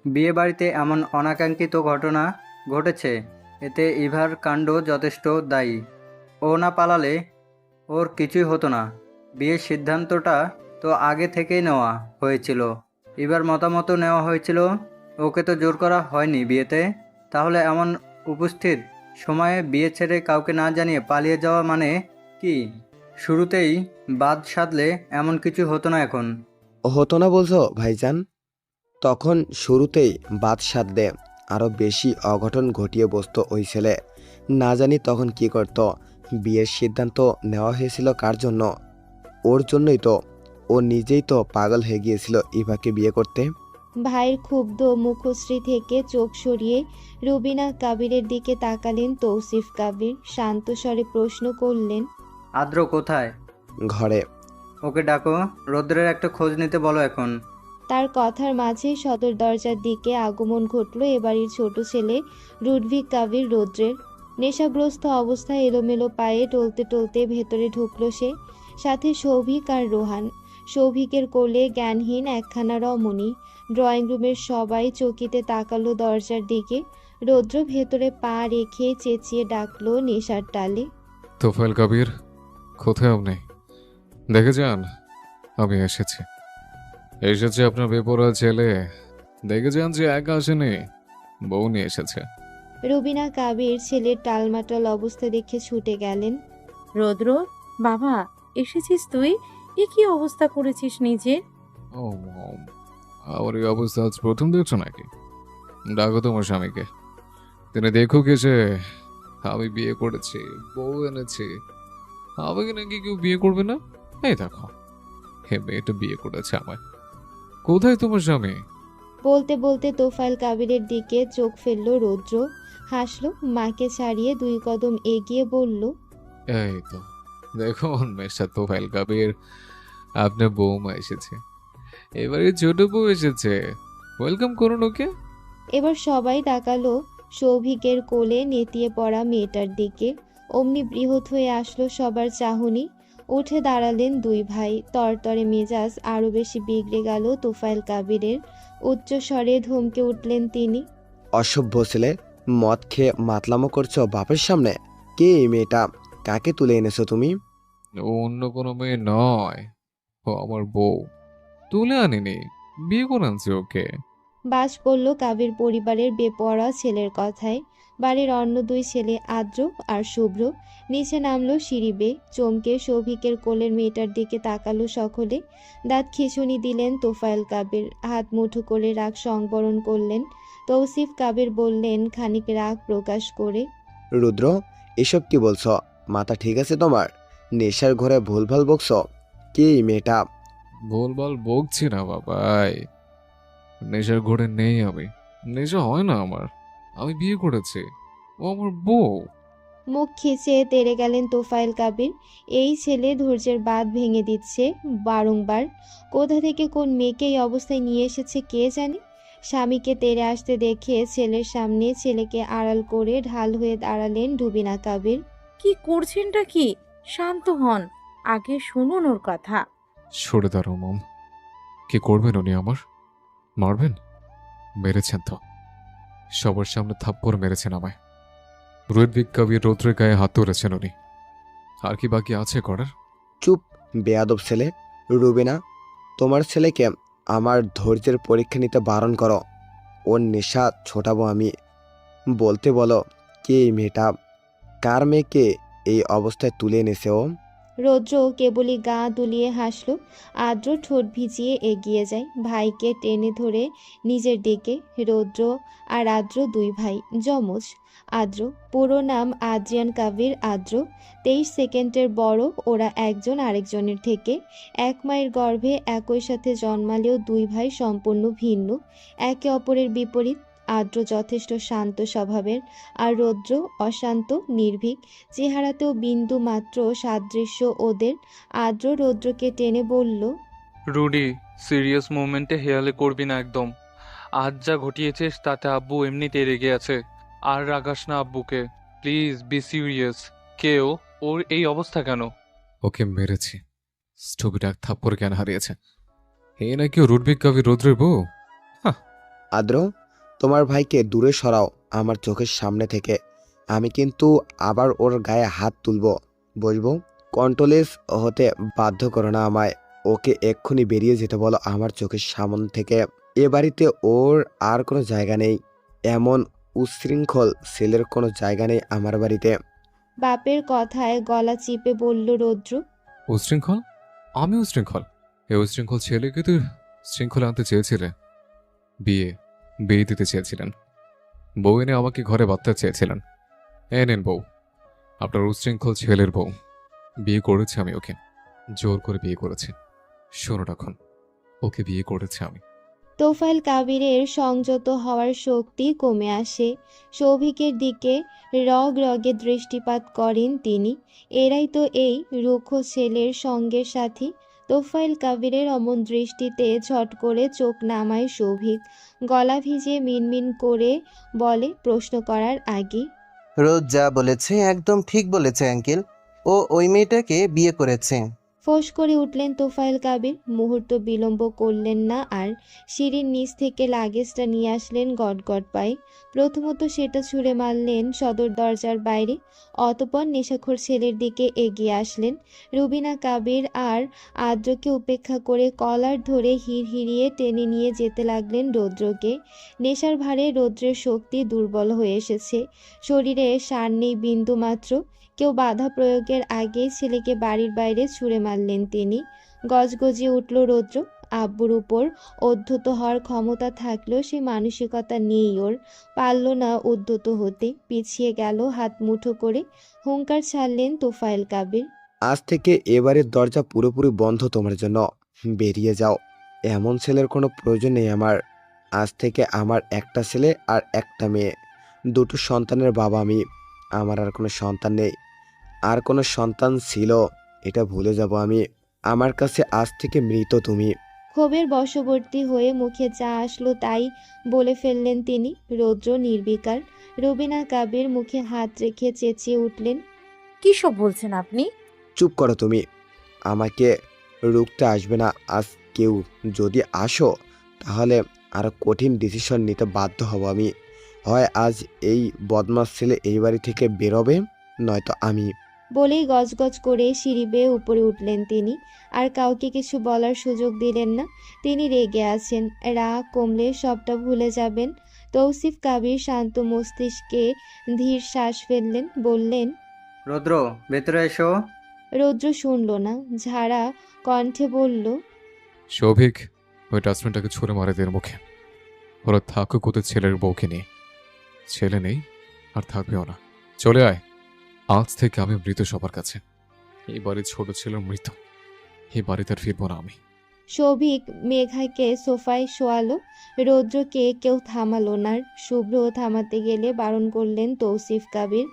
[SPEAKER 8] বিয়ে বাড়িতে এমন অনাকাঙ্ক্ষিত ঘটনা ঘটেছে, এতে ইভার কাণ্ড যথেষ্ট দায়ী। ও না পালালে ওর কিছুই হতো না। বিয়ের সিদ্ধান্তটা তো আগে থেকেই নেওয়া হয়েছিল, এবার মতামত নেওয়া হয়েছিল। ওকে তো জোর করা হয়নি বিয়েতে। তাহলে এমন উপস্থিত সময়ে বিয়ে ছেড়ে কাউকে না জানিয়ে পালিয়ে যাওয়া মানে কি? শুরুতেই বাদ সাধলে এমন কিছু হতো না এখন।
[SPEAKER 7] হতো না বলছো ভাইজান? তখন শুরুতেই বাদ সাধলে আরও বেশি অঘটন ঘটিয়ে বসতো ওই ছেলে। না জানি তখন কি করতো। বিয়ের সিদ্ধান্ত নেওয়া হয়েছিল কার জন্য? ওর জন্যই তো। ও নিজেই তো পাগল হয়ে গিয়েছিল ইভাকে বিয়ে করতে।
[SPEAKER 2] ভাইয়ের ক্ষুব্ধ মুখশ্রী থেকে চোখ সরিয়ে রুবিনা কাবিরের দিকে তাকালেন তৌসিফ কাবির। শান্ত স্বরে প্রশ্ন করলেন,
[SPEAKER 8] আদ্র কোথায়?
[SPEAKER 7] ঘরে।
[SPEAKER 8] ওকে ডাকো, রৌদ্রের একটা খোঁজ নিতে বলো এখন।
[SPEAKER 2] তার কথার মাঝেই সদর দরজার দিকে আগমন ঘটল এ বাড়ির ছোট ছেলে রুডভিক কাবির রৌদ্রের। নেশাগ্রস্ত অবস্থায় এলোমেলো পায়ে টলতে টলতে ভেতরে ঢুকল সে, সাথে সৌভিক আর রোহান। সৌভিকের কোলে জ্ঞানহীন একখানা রমণী। ড্রয়িং রুমের সবাই চকিতে তাকালো দরজার দিকে। রৌদ্র ভেতরে পা রেখে চেঁচিয়ে ডাকলো নেশার টালে,
[SPEAKER 3] তোফায়েল কাবির, কোথায় আপনি? দেখে যান, আমি এসেছি আপনার বেপরোয়া ছেলে। দেখে যান যে একা আসেনি, বউ নিয়ে এসেছে।
[SPEAKER 2] রুবিনা কাবির ছেলের টালমাটাল অবস্থা দেখে ছুটে গেলেন।
[SPEAKER 6] রৌদ্র, বাবা এসেছিস তুই? এ কি অবস্থা করেছিস নিজে?
[SPEAKER 3] ও মম, আমার এই অবস্থা আজ প্রথম দেখছো নাকি? ডাকো তোমার স্বামীকে, তিনি দেখুক এসে আমি বিয়ে করেছি, বউ এনেছি। আমাকে নাকি কেউ বিয়ে করবে না? এই দেখো, হে মেয়েটা বিয়ে করেছে আমায়। কোথায় তোমার স্বামী?
[SPEAKER 2] বলতে বলতে তোফায়েল কাবিরের দিকে চোখ ফেলল রৌদ্র, হাসলো, মাকে ছাড়িয়ে 2 কদম এগিয়ে বলল,
[SPEAKER 3] এই তো দেখুন মিস্টার তোফায়েল কাবির, আপনার বৌমা এসেছে, এবারে ছোট বউ এসেছে, ওয়েলকাম করুন ওকে।
[SPEAKER 2] এবার সবাই তাকালো সৌভিকের কোলে নেতিয়ে পড়া মেয়েটার দিকে। অমনি বৃহৎ হয়ে আসলো সবার চাহনি। উঠে দাঁড়ালেন 2 ভাই। তরতরে মেজাজ আরো বেশি বিগড়ে গেল তোফায়েল কাবিরের। উচ্চ স্বরে ধমকে উঠলেন তিনি,
[SPEAKER 7] অসভ্য ছেলে, মদ খেয়ে মাতলামো করছো বাপের সামনে? কে এই মেয়েটা? কাকে তুলে এনেছো তুমি?
[SPEAKER 3] ও অন্য কোনো মেয়ে নয়, ও আমার বউ। তুলে আনিনি, বিয়ে করে আনছি ওকে।
[SPEAKER 2] বাস পড়ল কাব্যের পরিবারের বেপরোয়া ছেলের কথায়। বাড়ির অন্য দুই ছেলে আদ্র আর শুভ্র নিচে নামলো সিঁড়ি বেয়ে। চমকে সৌভিকের কোলের মেয়েটার দিকে তাকালো সকলে। দাঁত খিঁচুনি দিলেন তোফায়েল কাবের, হাত মুঠো করে রাগ সংবরণ করলেন। তৌসিফ কাবের বললেন খানিক রাগ প্রকাশ করে,
[SPEAKER 7] রুদ্র, এসব কি বলছো? মাথা ঠিক আছে তোমার? নেশার ঘরে ভুলভাল বকছো? কে এই মেয়েটা?
[SPEAKER 3] বলবাল বকছি না বাবাই, নেশার ঘোরে নেই আমি। নেশা হয় না আমার, আমি বিয়ে করেছি, ও আমার বউ।
[SPEAKER 2] মুখ খিচে তেড়ে গেলেন তোফায়েল কাবির। এই ছেলে ধৈর্যের বাঁধ ভেঙে দিচ্ছে বারংবার। কোথা থেকে কোন মেয়েকে এই অবস্থায় নিয়ে এসেছে কে জানে। স্বামীকে তেড়ে আসতে দেখে ছেলের সামনে ছেলেকে আড়াল করে ঢাল হয়ে দাঁড়ালেন রুবিনা কাবির।
[SPEAKER 6] কি করছেনটা কি? শান্ত হন, আগে শুনুন ওর কথা।
[SPEAKER 3] সরে দাঁড়াও মম। কি করবেন উনি আমার? মারবেন? মেরেছেন তো, সবার সামনে থাপ্পড় মেরেছেন আমায়। ঋত্বিক কবির রৌদ্রের গায়ে হাত তুলেছেন উনি। আর কি বাকি আছে করার?
[SPEAKER 7] চুপ, বেয়াদব ছেলে। রুবিনা, তোমার ছেলেকে আমার ধৈর্যের পরীক্ষা নিতে বারণ করো। ওর নেশা ছোটাবো আমি। বলতে বলো, কে এই মেয়েটা? কার মেয়েকে এই অবস্থায় তুলে এনেছে ও?
[SPEAKER 2] রৌদ্র কেবলই গা দুলিয়ে হাসল। আদ্র ঠোঁট ভিজিয়ে এগিয়ে যায় ভাইকে টেনে ধরে নিজের দিকে। রৌদ্র আর আদ্র দুই ভাই, যমজ। আদ্র পুরো নাম আদ্রিয়ান কাবির আদ্র। 23 সেকেন্ডের বড় ওরা একজন আরেকজনের থেকে। এক মায়ের গর্ভে একই সাথে জন্মালেও দুই ভাই সম্পূর্ণ ভিন্ন, একে অপরের বিপরীত। আদ্র যথেষ্ট শান্ত স্বভাবের, আর রৌদ্র অশান্ত নির্ভীক। চেহারাতেও বিন্দু মাত্র সাদৃশ্য ওদের। আদ্র রৌদ্রকে টেনে বলল,
[SPEAKER 9] রুডি, সিরিয়াস মোমেন্টে হেয়ালে করবি না একদম। আজ যা ঘটিয়েছিস তাতে আব্বু এমনিতেই রেগে আছে। আর রাগাস না আব্বুকে, প্লিজ বি সিরিয়াস। কেউ ওর এই অবস্থা কেন?
[SPEAKER 3] ওকে মেরেছি, স্টুপিড এক থাপ্পড় জ্ঞান হারিয়েছে। এই নাকি ও ঋত্বিক কবির রৌদ্রের বউ?
[SPEAKER 7] আদ্র, তোমার ভাইকে দূরে সরাও আমার চোখের সামনে থেকে। আমি কিন্তু আবার ওর গায়ে হাত তুলবো, বসবো। কন্ট্রোলেস হতে বাধ্য করো না আমায়। ওকে এক্ষুনি বেরিয়ে যেতে বলো আমার চোখের সামনে থেকে। এ বাড়িতে ওর আর কোনো জায়গা নেই। এমন উচ্ছৃঙ্খল ছেলের কোনো জায়গা নেই আমার বাড়িতে।
[SPEAKER 2] বাপের কথায় গলা চিপে বলল রৌদ্র।
[SPEAKER 3] উশৃঙ্খল? আমি উশৃঙ্খল? এই উশৃঙ্খল ছেলেকে তুই শৃঙ্খলা আনতে চেয়েছিলে। বিয়ে বিয়ে দিতে চেয়েছিলেন, বউ এনে আমাকে ঘরে বাঁধতে চেয়েছিলেন। নেন বউ, আপনার উশৃঙ্খল ছেলের বউ। বিয়ে করেছি আমি ওকে, জোর করে বিয়ে করেছি। শোনো রাখুন, ওকে বিয়ে করেছি আমি।
[SPEAKER 2] তোফায়েল কাবিরের সংযত হওয়ার শক্তি কমে আসে। সৌভিকের দিকে রগ রগে দৃষ্টিপাত করেন তিনি। এরাই তো এই রুক্ষ ছেলের সঙ্গের সাথী। তোফায়েল কাবিরের অমন দৃষ্টিতে ঝট করে চোখ নামায় সৌভিক। গলা ভিজিয়ে মিনমিন করে বলে প্রশ্ন করার আগে,
[SPEAKER 5] রোজ যা বলেছে একদম ঠিক বলেছে আঙ্কেল। ও ওই মেয়েটাকে বিয়ে করেছে।
[SPEAKER 2] ফোঁস করে উঠলেন তোফায়েল কাবির। মুহূর্ত বিলম্ব করলেন না আর। সিঁড়ির নিচ থেকে লাগেজটা নিয়ে আসলেন গটগট পায়ে। প্রথমত সেটা ছুঁড়ে মারলেন সদর দরজার বাইরে। অতঃপর নেশাখোর ছেলের দিকে এগিয়ে আসলেন। রুবিনা কাবির আর আদ্রকে উপেক্ষা করে কলার ধরে হিড়হিড়িয়ে টেনে নিয়ে যেতে লাগলেন রৌদ্রকে। নেশার ভারে রৌদ্রের শক্তি দুর্বল হয়ে এসেছে। শরীরে সার নেই বিন্দু মাত্র। কেউ বাধা প্রয়োগের আগেই ছেলেকে বাড়ির বাইরে ছুঁড়ে মারলেন তিনি। গজগজিয়ে উঠল রৌদ্র। আব্বুর উপর উদ্ধত হওয়ার ক্ষমতা থাকলেও সে মানসিকতা নেই ওর। পারল না উদ্ধত হতে, পিছিয়ে গেল হাত মুঠো করে। হুঙ্কার ছাড়লেন তোফায়েল কাবির।
[SPEAKER 7] আজ থেকে এবারের দরজা পুরোপুরি বন্ধ তোমার জন্য। বেরিয়ে যাও। এমন ছেলের কোনো প্রয়োজন নেই আমার। আজ থেকে আমার একটা ছেলে আর একটা মেয়ে, দুটো সন্তানের বাবা আমি। আমার আর কোনো সন্তান নেই। আর কোনো সন্তান ছিল এটা ভুলে যাব আমি। আমার কাছে আজ থেকে মৃত তুমি।
[SPEAKER 2] ক্ষোভের বশবর্তী হয়ে মুখে যা আসলো তাই বলে ফেললেন তিনি। রৌদ্র নির্বিকার। রুবিনা কাবির মুখে হাত রেখে চেঁচিয়ে উঠলেন,
[SPEAKER 6] কি সব বলছেন আপনি?
[SPEAKER 7] চুপ করো তুমি। আমাকে রুখতে আসবে না আজ কেউ। যদি আসো তাহলে আরো কঠিন ডিসিশন নিতে বাধ্য হব আমি। হয় আজ এই বদমাস ছেলে এই বাড়ি থেকে বেরোবে, নয়তো আমি।
[SPEAKER 2] বলেই গজগজ করে সিঁড়ি বেয়ে উপরে উঠলেন তিনি। আর কাউকে কিছু বলার সুযোগ দিলেন না। তিনি রেগে আছেন, রাগ কমলে সবটা ভুলে যাবেন। তৌসিফ কাবির শান্ত মস্তিষ্কে ধীর শ্বাস ফেললেন, বললেন।
[SPEAKER 8] রৌদ্র, ভেতরে এসো।
[SPEAKER 2] রৌদ্র শুনল না, ঝাড়া কণ্ঠে বলল,
[SPEAKER 3] সৌভিক, ওই ডাস্টবিনটাকে ছুঁড়ে মারে দের মুখে। ওরা থাকুক ওদের ছেলের বউকে নিয়ে। ছেলে নেই আর থাকবেও না। চলে আয়। আজ থেকে আমি মৃত সবার কাছে। এই বাড়ির ছোট ছেলের মৃত। এই বাড়িতে আর ফিরবো না আমি।
[SPEAKER 2] সৌভিক মেঘাকে সোফায় শোয়ালো। রৌদ্রকে কেউ থামালো না। শুভ্র থামাতে গেলে বারণ করলেন তৌসিফ কাবির।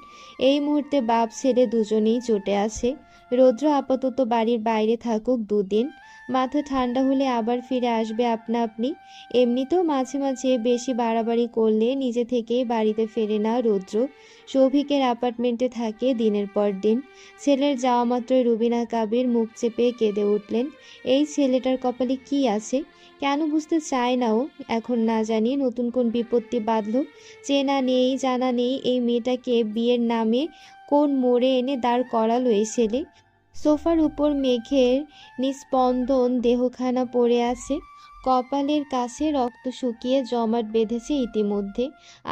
[SPEAKER 2] এই মুহূর্তে বাপ ছেলে দুজনেই চটে আছে। রৌদ্র আপাতত বাড়ির বাইরে থাকুক 2 দিন। মাথা ঠান্ডা হলে আবার ফিরে আসবে আপনা আপনি। এমনিতেও মাঝে মাঝে বেশি বাড়াবাড়ি করলে নিজে থেকেই বাড়িতে ফেরে না রৌদ্র। সৌভিকের অ্যাপার্টমেন্টে থাকে দিনের পর দিন। ছেলের যাওয়া মাত্রই রুবিনা কাবির মুখ চেপে কেঁদে উঠলেন। এই ছেলেটার কপালে কি আছে, কেন বুঝতে চায় না ও? এখন না জানি নতুন কোন বিপত্তি বাঁধল। চেনা নেই জানা নেই এই মেয়েটাকে বিয়ের নামে কোন মোড়ে এনে দাঁড় করালো এই ছেলে। সোফার উপর মেঘের নিস্পন্দন দেহখানা পড়ে আছে। কপালের কাছে রক্ত শুকিয়ে জমাট বেঁধেছে ইতিমধ্যে।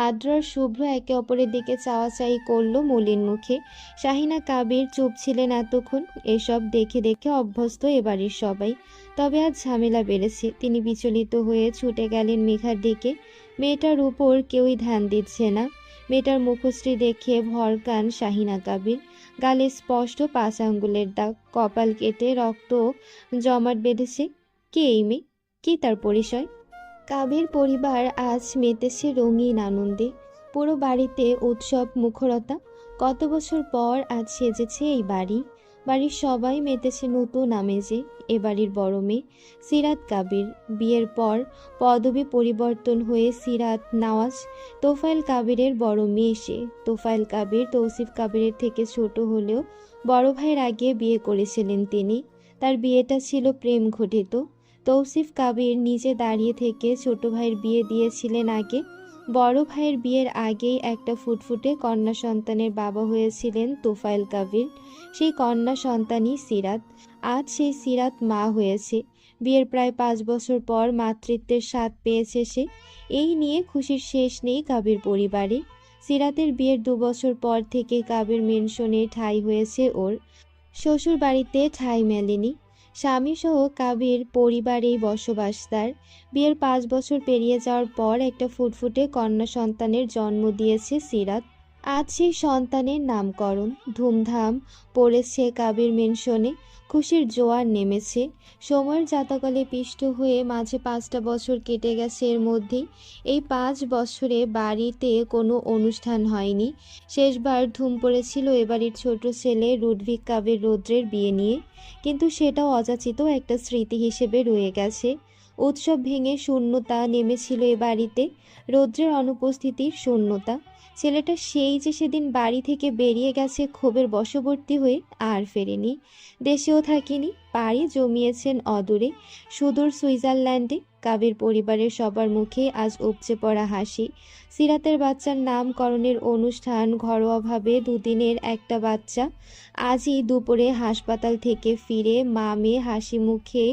[SPEAKER 2] আদ্র আর শুভ্র একে অপরের দিকে চাওয়াচাই করলো মলিন মুখে। শাহিনা কাবির চুপ ছিলেন এতক্ষণ। এসব দেখে দেখে অভ্যস্ত এবাড়ির সবাই। তবে আজ ঝামেলা বেড়েছে। তিনি বিচলিত হয়ে ছুটে গেলেন মেঘার দিকে। মেয়েটার উপর কেউই ধ্যান দিচ্ছে না। মেয়েটার মুখশ্রী দেখে ভরকান শাহিনা কাবির। গালে স্পষ্ট 5 আঙ্গুলের দাগ, কপাল কেটে রক্ত জমাট বেঁধেছে। কে এই মেয়ে? কি তার পরিচয়? কাবির পরিবার আজ মেতেছে রঙিন আনন্দে। পুরো বাড়িতে উৎসব মুখরতা। কত বছর পর আজ সেজেছে এই বাড়ি। বাড়ির সবাই মেতেছে নতুন আমেজে। এ বাড়ির বড় মেয়ে সিরাত কাবির। বিয়ের পর পদবি পরিবর্তন হয়ে সিরাত নওয়াজ। তোফায়েল কাবিরের বড় মেয়ে সে। তোফায়েল কাবির তৌসিফ কাবিরের থেকে ছোট হলেও বড় ভাইয়ের আগে বিয়ে করেছিলেন তিনি। তার বিয়েটা ছিল প্রেম ঘটিত। তৌসিফ কাবির নিজে দাঁড়িয়ে থেকে ছোট ভাইয়ের বিয়ে দিয়েছিলেন আগে। বড় ভাইয়ের বিয়ের আগেই একটা ফুটফুটে কন্যা সন্তানের বাবা হয়েছিলেন তোফায়েল কাবির। সেই কন্যা সন্তানই সিরাত। আজ সেই সিরাত মা হয়েছে। বিয়ের প্রায় 5 বছর পর মাতৃত্বের স্বাদ পেয়েছে সে। এই নিয়ে খুশির শেষ নেই কাবির পরিবারে। সিরাতের বিয়ের 2 বছর পর থেকে কাবির মেনশনে ঠাঁই হয়েছে ওর। শ্বশুর বাড়িতে ঠাঁই মেলেনি। স্বামীসহ কাবির পরিবারেই বসবাস তার। বিয়ের 5 বছর পেরিয়ে যাওয়ার পর একটা ফুটফুটে কন্যা সন্তানের জন্ম দিয়েছে সিরাত। আজ সেই সন্তানের নামকরণ ধুমধাম পড়েছে কাবির মেনশনে। খুশির জোয়ার নেমেছে। সময়ের জাতকালে পিষ্ট হয়ে মাঝে 5টা বছর কেটে গেছে এর মধ্যেই। এই 5 বছরে বাড়িতে কোনো অনুষ্ঠান হয়নি। শেষবার ধুম পড়েছিল এবাড়ির ছোট ছেলে রুডভিক কাবির রৌদ্রের বিয়ে নিয়ে। কিন্তু সেটাও অযাচিত একটা স্মৃতি হিসেবে রয়ে গেছে। উৎসব ভেঙে শূন্যতা নেমেছিল এ বাড়িতে। রৌদ্রের অনুপস্থিতির শূন্যতা। ছেলেটা সেই যে সেদিন বাড়ি থেকে বেরিয়ে গেছে ক্ষোভের বশবর্তী হয়ে, আর ফেরেনি। দেশেও থাকেনি। পাড়ি জমিয়েছেন অদূরে, সুদূর সুইজারল্যান্ডে। কাবির পরিবারের সবার মুখে আজ উপচে পড়া হাসি। সিরাতের বাচ্চার নামকরণের অনুষ্ঠান ঘরোয়াভাবে 2 দিনের একটা বাচ্চা। আজই দুপুরে হাসপাতাল থেকে ফিরে মা মেয়ে হাসি মুখে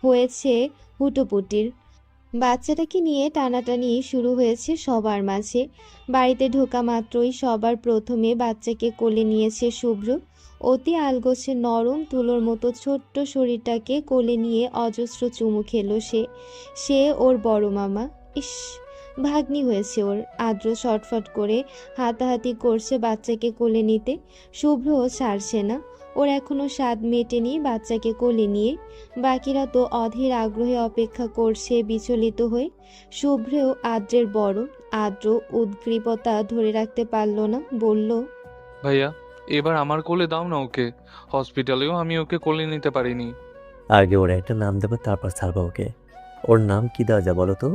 [SPEAKER 2] হয়েছে হুটোপুটির। বাচ্চাটাকে নিয়ে টানাটানি শুরু হয়েছে সবার মাঝে। বাড়িতে ঢোকা মাত্রই সবার প্রথমে বাচ্চাকে কোলে নিয়েছে শুভ্র। অতি আলগোছে নরম তুলোর মতো ছোট্ট শরীরটাকে কোলে নিয়ে অজস্র চুমু খেলো সে ওর বড় মামা। ইস, ভাগ্নি হয়েছে ওর। আদ্র ছটফট করে হাতাহাতি করছে বাচ্চাকে কোলে নিতে। শুভ্রও ছাড়ছে না। ওর এখনো স্বাদ মেটেনি বাচ্চাকে কোলে নিয়ে। বাকিরা তো অধীর আগ্রহে অপেক্ষা করছে বিচলিত হয়ে। শুভ্রেও আদ্রের বড়। আদ্র উদ্গ্রীবতা ধরে রাখতে পারল না, বলল,
[SPEAKER 9] ভাইয়া, এবার আমার কোলে দাও না ওকে। হসপিটালেও আমি ওকে কোলে নিতে পারিনি।
[SPEAKER 10] আগে ওর একটা নাম দেবো, তারপর ছাড়বো ওকে। ওর নাম কি দেওয়া যায় বলো তো?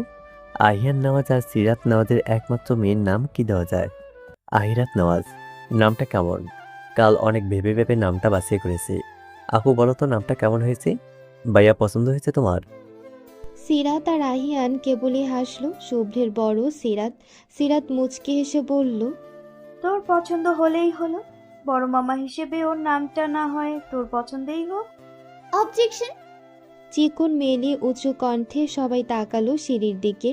[SPEAKER 10] আহিয়ান নওয়াজ আর সিরাত নওয়াজের একমাত্র মেয়ের নাম কি দেওয়া যায়? আহিরাত নওয়াজ। নামটা কেমন? কাল অনেক ভেবে ভেবে নামটা বাছিয়ে করেছি। আপু বলো তো নামটা কেমন হয়েছে? ভাইয়া পছন্দ হয়েছে তোমার?
[SPEAKER 2] সিরাত আর আহিয়ান কেবলই হাসলো। শুভ্রের বড় সিরাত। সিরাত মুচকি হেসে বলল,
[SPEAKER 11] তোর পছন্দ হলেই হলো। বড় মামা হিসেবে ওর নামটা না হয় তোর পছন্দেই হোক।
[SPEAKER 2] অবজেকশন। চিকন মেলে উঁচু কণ্ঠে সবাই তাকালো সিঁড়ির দিকে।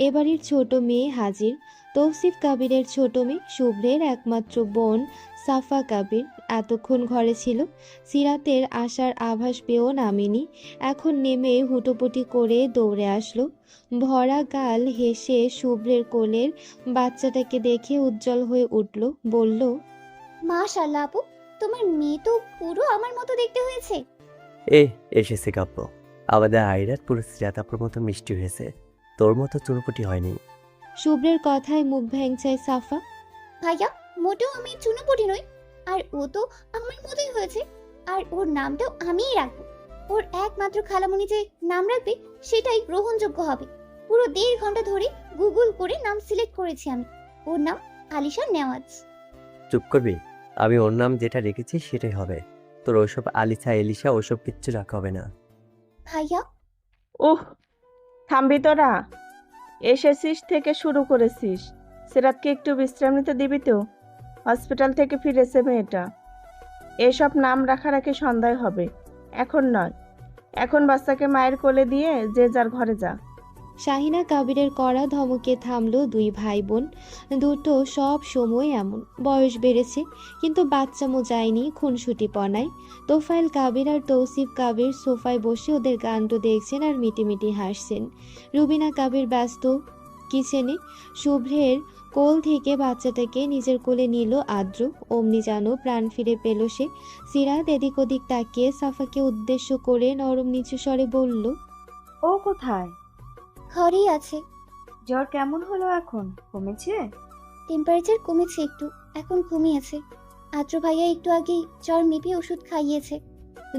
[SPEAKER 2] এবাড়ির ছোট মেয়ে হাজির, তৌসিফ কাবিরের ছোট মেয়ে, শুভ্রের একমাত্র বোন সাফা কাবির। এতক্ষণ ঘরে ছিল, সিরাতের আসার আভাস পেয়েও নামেনি। এখন নেমে হুটোপুটি করে দৌড়ে আসলো। ভরা গাল হেসে শুভ্রের কোলের বাচ্চাটাকে দেখে উজ্জ্বল হয়ে উঠল, বলল,
[SPEAKER 12] মাশাআল্লাহ আপু, তোমার মেয়ে তো পুরো আমার মতো দেখতে হয়েছে।
[SPEAKER 10] এসেছে কাব্য। আমাদের আইরাত পুরো সিরাতাপুর মতো মিষ্টি হয়েছে, তোর মতো চুনোপুটি হয়নি।
[SPEAKER 2] শুভ্রের কথায় মুখ ভেঙচায় সাফা।
[SPEAKER 12] ভাইয়া, মোটেও আমি চুনোপুটি নই, আর ও তো আমার মতোই হয়েছে। আর ওর নামটাও আমিই রাখবো। ওর একমাত্র খালামণি যে নাম রাখবে সেটাই গ্রহণযোগ্য হবে। পুরো 1.5 ঘন্টা ধরে গুগল করে নাম সিলেক্ট করেছি আমি। ওর নাম আলিশা নেওয়াজ।
[SPEAKER 10] চুপ করবি? আমি ওর নাম যেটা রেখেছি সেটাই হবে। তোর ওসব আলিসা এলিশা ওসব কিচ্ছু রাখা হবে না।
[SPEAKER 12] ভাইয়া,
[SPEAKER 6] ওহ, থামবি তোরা? এসেছিস থেকে শুরু করেছিস, সিরাতকে একটু বিশ্রাম নিতে দিবি তো? হসপিটাল থেকে ফিরেছে মেয়েটা। এসব নাম রাখারাখি সন্দেহ হবে, এখন নয়। এখন বাচ্চাকে মায়ের কোলে দিয়ে যে যার ঘরে যা।
[SPEAKER 2] শাহিনা কাবিরের কড়া ধমকে থামলো দুই ভাই বোন দুটো। সব সময় এমন, বয়স বেড়েছে কিন্তু বাচ্চামো যায়নি খুনসুটি পনায়। তোফায়েল কাবির আর তৌসিফ কাবির সোফায় বসে ওদের কাণ্ড দেখছেন আর মিটিমিটি হাসছেন। রুবিনা কাবির ব্যস্ত কিচেনে। শুভ্রের কোল থেকে বাচ্চাটাকে নিজের কোলে নিল আদ্র। অমনি যেন প্রাণ ফিরে পেল সে। সিরাত এদিক ওদিক তাকিয়ে সাফাকে উদ্দেশ্য করে নরম নিচু স্বরে বলল,
[SPEAKER 11] ও কোথায়?
[SPEAKER 12] ঘরেই আছে।
[SPEAKER 11] জ্বর কেমন হলো এখন? কমেছে?
[SPEAKER 12] টেম্পারেচার কমেছে একটু, এখন ঘুমিয়েছে। আদ্র ভাইয়া একটু আগেই জ্বর মেপে ওষুধ খাইয়েছে।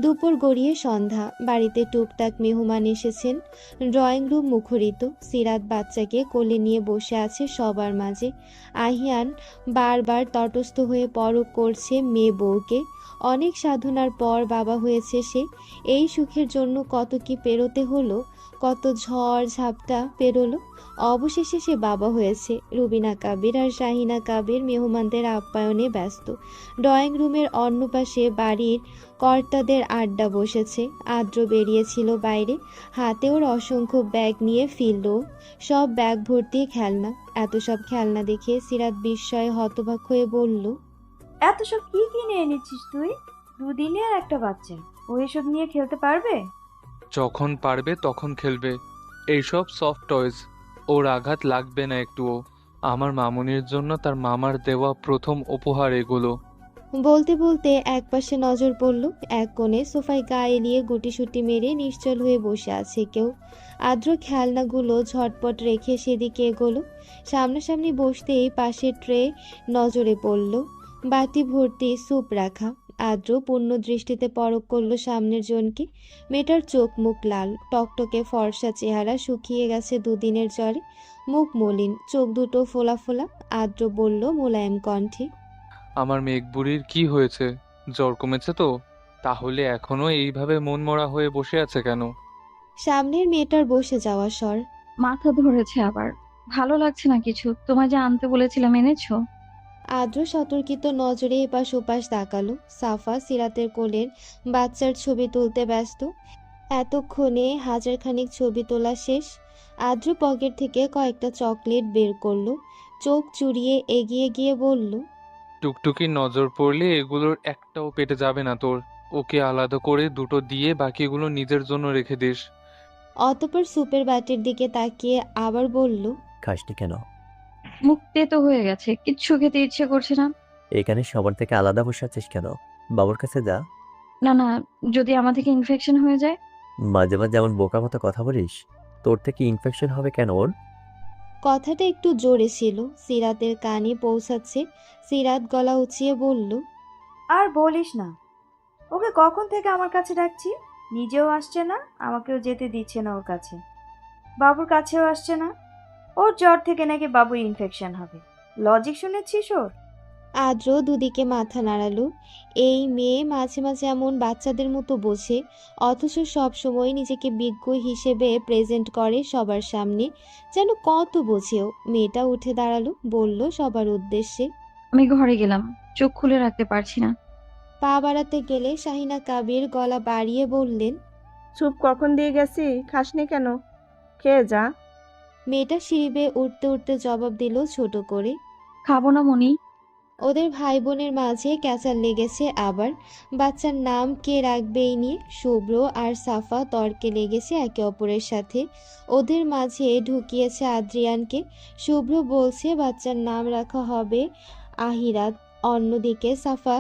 [SPEAKER 2] দুপুর গড়িয়ে সন্ধ্যা। বাড়িতে টুকটাক মেহমান এসেছেন। ড্রয়িং রুম মুখরিত। সিরাত বাচ্চাকে কোলে নিয়ে বসে আছে সবার মাঝে। আহিয়ান বারবার তটস্থ হয়ে পরখ করছে মেয়ে বউকে। অনেক সাধনার পর বাবা হয়েছে সে। এই সুখের জন্য কত কি পেরোতে হলো, কত ঝড় ঝাপটা পেরোলো, অবশেষে সে বাবা হয়েছে। রুবিনা কাবির আর শাহিনা কাবির মেহমানদের আপ্যায়নে ব্যস্ত। ড্রয়িং রুমের অন্য পাশে বাড়ির কর্তাদের আড্ডা বসেছে। আদ্র বেরিয়েছিল বাইরে, হাতে ওর অসংখ্য ব্যাগ নিয়ে ফিরল। সব ব্যাগ ভর্তি খেলনা। এত সব খেলনা দেখে সিরাত বিস্ময়ে হতবাক হয়ে বলল,
[SPEAKER 11] এত সব কি কিনে এনেছিস তুই? 2 দিনের একটা বাচ্চা, ও এসব নিয়ে খেলতে পারবে?
[SPEAKER 9] যখন পারবে তখন খেলবে। এইসব সফট টয়েস, ওর আঘাত লাগবে না একটুও। আমার মামুনির জন্য তার মামার দেওয়া প্রথম উপহার এগুলো।
[SPEAKER 2] বলতে বলতে একপাশে নজর পড়ল। এক কোণে সোফায় গা এলিয়ে গুটিসুটি মেরে নিশ্চল হয়ে বসে আছে কেউ। আদ্র খেলনাগুলো ঝটপট রেখে সেদিকে এগোলো। সামনাসামনি বসতেই পাশের ট্রে নজরে পড়ল, বাটি ভর্তি স্যুপ রাখা। আদ্র পূর্ণ দৃষ্টিতে পরখ করলো সামনের জনকে। মেয়েটার চোখ মুখ লাল, টকটকে ফর্সা চেহারা শুকিয়ে গেছে 2 দিনের জ্বরে। মুখ মলিন, চোখ দুটো ফোলা ফোলা। আদ্র বলল মোলায়েম কণ্ঠে,
[SPEAKER 9] আমার মেঘ বুড়ির কি হয়েছে? জ্বর কমেছে তো? তাহলে এখনো এইভাবে মনমরা হয়ে বসে আছে কেন?
[SPEAKER 2] সামনের মেয়েটার বসে যাওয়া স্বর।
[SPEAKER 1] মাথা ধরেছে আবার, ভালো লাগছে না কিছু। তোমায় যে আনতে বলেছিলাম এনেছো?
[SPEAKER 2] আদ্র সতর্কিত নজরে এপাশ ওপাশ তাকালো। সাফা সিরাতের কোলের বাচ্চার ছবি তুলতে ব্যস্ত। এতক্ষণে 1000 খানিক ছবি তোলা শেষ। আদ্র পকেট থেকে কয়েকটা চকলেট বের করলো। চোখ চুরিয়ে এগিয়ে গিয়ে বলল,
[SPEAKER 9] টুকটুকির নজর পড়লে এগুলোর একটাও পেটে যাবে না তোর। ওকে আলাদা করে 2টো দিয়ে বাকিগুলো নিজের জন্য রেখে দিস।
[SPEAKER 2] অতঃপর সুপের বাটির দিকে তাকিয়ে আবার বলল,
[SPEAKER 10] খাসনি কেন?
[SPEAKER 1] মুখ তেতো হয়ে গেছে, কিচ্ছু খেতে ইচ্ছে করছে না।
[SPEAKER 10] এখানে সবার থেকে আলাদা বসে আছিস কেন? বাবুর কাছে যা।
[SPEAKER 1] না না, যদি আমার থেকে ইনফেকশন হয়ে যায়?
[SPEAKER 10] মাঝে মাঝে যেমন বোকা মতো কথা বলিস, তোর থেকে ইনফেকশন হবে কেন ওর?
[SPEAKER 2] কথাটা একটু জোরে ছিল, সিরাতের কানে পৌঁছাচ্ছে। সিরাত গলা উঁচিয়ে বলল,
[SPEAKER 11] আর বলিস না, ওকে কখন থেকে আমার কাছে ডাকছি, নিজেও আসছে না, আমাকেও যেতে দিচ্ছে না ওর কাছে। বাবুর কাছেও আসছে না। ওর জ্বর থেকে নাকি বাবুর ইনফেকশন হবে। লজিক শুনেছিস ওর?
[SPEAKER 2] আদ্র দুদিকে মাথা নাড়ালো। এই মেয়ে মাঝে মাঝে এমন বাচ্চাদের মতো বোঝে, অথচ সব সময় নিজেকে বিজ্ঞ হিসেবে প্রেজেন্ট করে সবার সামনে, যেন কত বোঝেও। মেয়েটা উঠে দাঁড়ালো, বলল সবার উদ্দেশ্যে,
[SPEAKER 1] আমি ঘরে গেলাম, চোখ খুলে রাখতে পারছি না।
[SPEAKER 2] পা বাড়াতে গেলে শাহিনা কাবির গলা বাড়িয়ে বললেন,
[SPEAKER 13] স্যুপ কখন দিয়ে গেছি, খাসনি কেন? খেয়ে যা।
[SPEAKER 2] মেয়েটা সিঁড়ি বেয়ে উঠতে উঠতে জবাব দিল ছোট করে।
[SPEAKER 1] খাবো না মনি।
[SPEAKER 2] ওদের ভাই বোনের মাঝে ক্যাচাল লেগেছে আবার। বাচ্চার নাম কে রাখবে এই নিয়ে শুভ্র আর সাফা তর্কে লেগেছে একে অপরের সাথে। ওদের মাঝে ঢুকিয়েছে আদ্রিয়ানকে। শুভ্র বলছে বাচ্চার নাম রাখা হবে আহিরাত। অন্যদিকে সাফা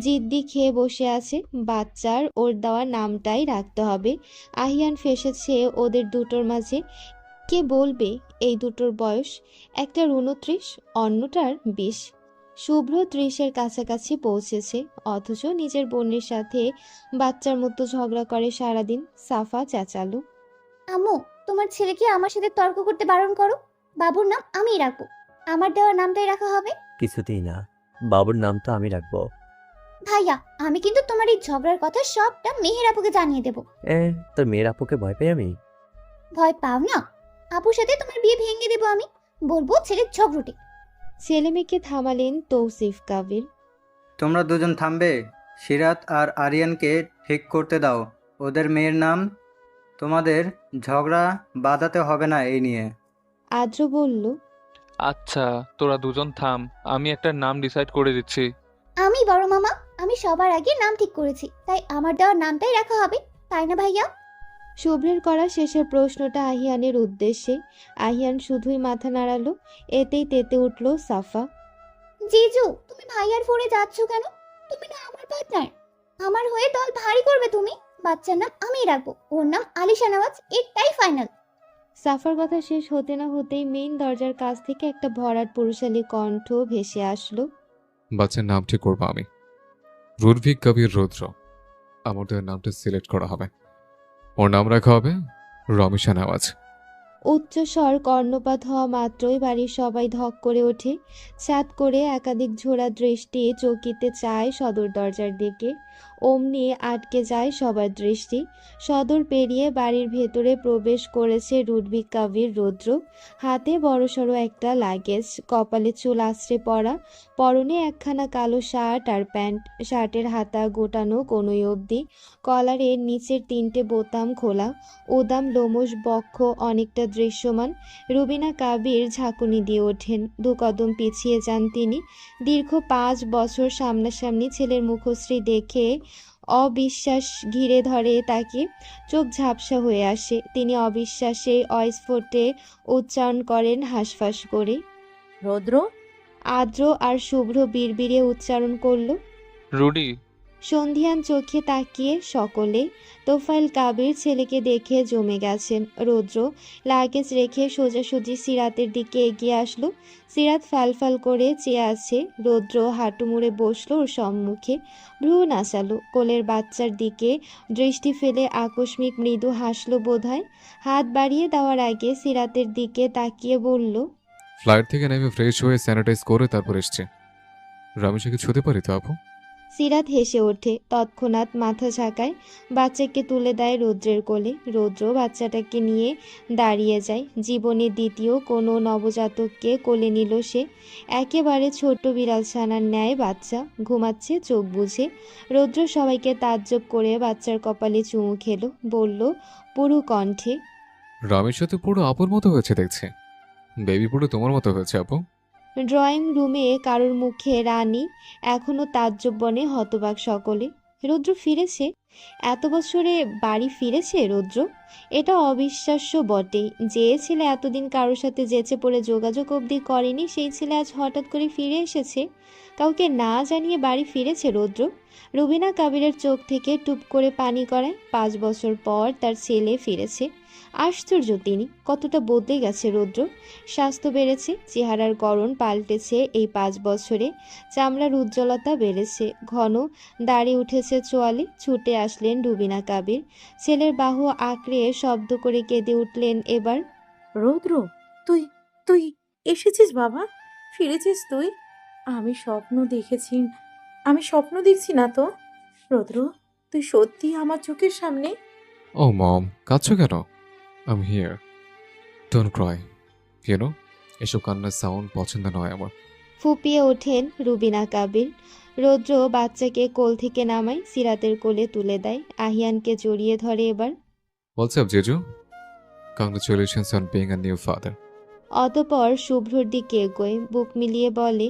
[SPEAKER 2] জিদ্দি খেয়ে বসে আছে, বাচ্চার ওর দেওয়া নামটাই রাখতে হবে। আহিয়ান ফেসেছে ওদের দুটোর মাঝে। কে বলবে এই দুটোর বয়স? একটার 29, অন্যটার 20। শুভ্র 30-এর কাছাকাছি পৌঁছেছে, অথচ নিজের বোনের সাথে বাচ্চার মতো ঝগড়া করে সারাদিন। সাফা চেঁচালো,
[SPEAKER 12] আম্মু, তোমার ছেলেকে আমার সাথে তর্ক করতে বারণ করো। বাবুর নাম আমিই রাখবো, আমার দেওয়া নামটাই রাখা হবে।
[SPEAKER 10] কিছুতেই না, বাবুর নাম তো আমি রাখবো।
[SPEAKER 12] ভাইয়া, আমি কিন্তু তোমার এই ঝগড়ার কথা সবটা মেহের আপুকে জানিয়ে দেবো।
[SPEAKER 10] তোর মেয়ের আপুকে ভয় পাই আমি?
[SPEAKER 12] ভয় পাও না? আপুর সাথে তোমার বিয়ে ভেঙে দেবো আমি, বলবো ছেলে ঝগড়টে।
[SPEAKER 2] ছেলে মেয়েকে থামালেন তৌসিফ কাবির।
[SPEAKER 8] তোমরা দুজন থামবে? সিরাত আর আরিয়ানকে ঠিক করতে দাও। ওদের মেয়ের নাম। তোমাদের ঝগড়া বাঁধাতে হবে না এই নিয়ে।
[SPEAKER 2] আদ্র বলল,
[SPEAKER 9] আচ্ছা, তোরা দুজন থাম, আমি একটা নাম ডিসাইড করে দিচ্ছি।
[SPEAKER 12] আমি বড় মামা, আমি সবার আগে নাম ঠিক করেছি, তাই আমার দেওয়া নামটাই রাখা হবে, তাই না ভাইয়া?
[SPEAKER 2] শুভ্রের করা শেষের প্রশ্নটা আহিয়ানের উদ্দেশ্যে। আহিয়ান শুধুই মাথা নাড়ালো। এতেই তেতে উঠল সাফা।
[SPEAKER 12] জিজু, তুমি ভাইয়ার ফোরে যাচ্ছ কেন? তুমি না আমার পার্টনার, আমার হয়ে দল ভারী করবে তুমি। বাচ্চার নাম আমিই রাখবো, ওর নাম আলিশা নওয়াজ, এটাই ফাইনাল।
[SPEAKER 2] সাফার কথা শেষ হতে না হতেই মেইন দরজার কাছ থেকে একটা ভরাট পুরুষালী কণ্ঠ ভেসে আসলো।
[SPEAKER 3] বাচ্চার নাম ঠিক করবো আমি, রুদ্ভিক কবির রুদ্র। আমাদের নামটা সিলেক্ট করা হবে, ওর নাম রাখা হবে রমেশা নেওয়াজ।
[SPEAKER 2] উচ্চস্বর কর্ণপাত হওয়া মাত্রই বাড়ির সবাই ধক করে ওঠে। ছাদ করে একাধিক ঝোড়া দৃষ্টি চকিতে চায় সদর দরজার দিকে। অমনি আটকে যায় সবার দৃষ্টি। সদর পেরিয়ে বাড়ির ভেতরে প্রবেশ করেছে রুদ্ভিক কাবির রুদ্র। হাতে বড়সড় একটা লাগেজ, কপালে চুল আশ্রে পড়া, পরনে একখানা কালো শার্ট আর প্যান্ট। শার্টের হাতা গোটানো কোনোই অবধি, কলারের নিচের 3টে বোতাম খোলা, উদাম লোমশ বক্ষ অনেকটা দৃশ্যমান। রুবিনা কাবির ঝাঁকুনি দিয়ে ওঠেন, 2 কদম পিছিয়ে যান তিনি। দীর্ঘ 5 বছর সামনাসামনি ছেলের মুখশ্রী দেখে অবিশ্বাস ঘিরে ধরে তাকে। চোখ ঝাপসা হয়ে আসে, তিনি অবিশ্বাসে অস্ফুটে উচ্চারণ করেন হাঁসফাঁস করে।
[SPEAKER 6] রৌদ্র।
[SPEAKER 2] আদ্র আর শুভ্র বিড়বিড়ে উচ্চারণ করল।
[SPEAKER 9] রুডি।
[SPEAKER 2] সন্ধিয়ান চোখে তাকিয়ে সকলে। তোফাইল কাবির ছেলেকে দেখে জমে গেছেন। রৌদ্র লাগেজ রেখে সোজাসুজি সিরাতের দিকে এগিয়ে আসলো। সিরাত ফালফাল করে চেয়ে আছে। রৌদ্র হাঁটু মুড়ে বসলো ওর সম্মুখে, ভ্রু নাচালো, কোলের বাচ্চার দিকে দৃষ্টি ফেলে আকস্মিক মৃদু হাসলো বোধহয়। হাত বাড়িয়ে দেওয়ার আগে সিরাতের দিকে তাকিয়ে বলল,
[SPEAKER 3] ফ্লাইট থেকে নেমে ফ্রেশ হয়ে স্যানিটাইজ করে তারপর এসছে। রমেশাকে ছুতে পারি তো আপু?
[SPEAKER 2] সিরাত হেসে ওঠে, তৎক্ষণাৎ মাথা ঝাঁকায়, বাচ্চাকে তুলে দেয় রৌদ্রের কোলে। রৌদ্র বাচ্চাটাকে নিয়ে দাঁড়িয়ে যায়। জীবনে দ্বিতীয় কোনো নবজাতককে কোলে নিল সে। একেবারে ছোট্ট বিড়াল ছানার ন্যায় বাচ্চা, ঘুমাচ্ছে চোখ বুজে। রৌদ্র সবাইকে তাজ্জব করে বাচ্চার কপালে চুমু খেলো, বলল পুরু কণ্ঠে,
[SPEAKER 3] রমেশা তো পুরো আপুর মতো হয়েছে দেখছে। বেবি পুরো তোমার মতো হয়েছে আপু।
[SPEAKER 2] ড্রয়িং রুমে কারোর মুখে রানী, এখনো তাজ্জব বনে হতবাক সকলে। রৌদ্র ফিরেছে? এত বছরে বাড়ি ফিরেছে রৌদ্র? এটা অবিশ্বাস্য বটেই। যে ছেলে এতদিন কারোর সাথে যেচে পড়ে যোগাযোগ অবধি করেনি, সেই ছেলে আজ হঠাৎ করে ফিরে এসেছে। কাউকে না জানিয়ে বাড়ি ফিরেছে রৌদ্র। রুবিনা কাবিরের চোখ থেকে টুপ করে পানি গড়ায়। 5 বছর পর তার ছেলে ফিরেছে। আশ্চর্য তিনি, কতটা বদলে গেছে রৌদ্র। স্বাস্থ্য বেড়েছে, চেহারার গড়ন পাল্টেছে এই 5 বছরে। চামড়ার উজ্জ্বলতা বেড়েছে, ঘন দাড়ি উঠেছে চোয়ালে। ছুটে আসলেন রুবিনা কাবির, ছেলের বাহু আঁকড়ে শব্দ করে কেঁদে উঠলেন এবার।
[SPEAKER 6] রৌদ্র, তুই তুই এসেছিস বাবা? ফিরেছিস তুই? আমি স্বপ্ন দেখেছি, আমি স্বপ্ন দেখছি না তো? রৌদ্র, তুই সত্যি আমার চোখের সামনে?
[SPEAKER 3] ও মম, কাঁদছো কেন? I am here, don't Cry. এসব কান্নার সাউন্ড পছন্দ নয় আমার।
[SPEAKER 2] ফুপিয়ে ওঠেন রুবিনা কাবির। রৌদ্র বাচ্চাকে কোল থেকে নামায় সিরাতের কোলে তুলে দেয়, আহিয়ানকে জড়িয়ে ধরে এবার।
[SPEAKER 3] WhatsApp Jeju, congratulations on being a new father.
[SPEAKER 2] অতপর শুভ্রর দিকে এগোয়, বুক মিলিয়ে বলে,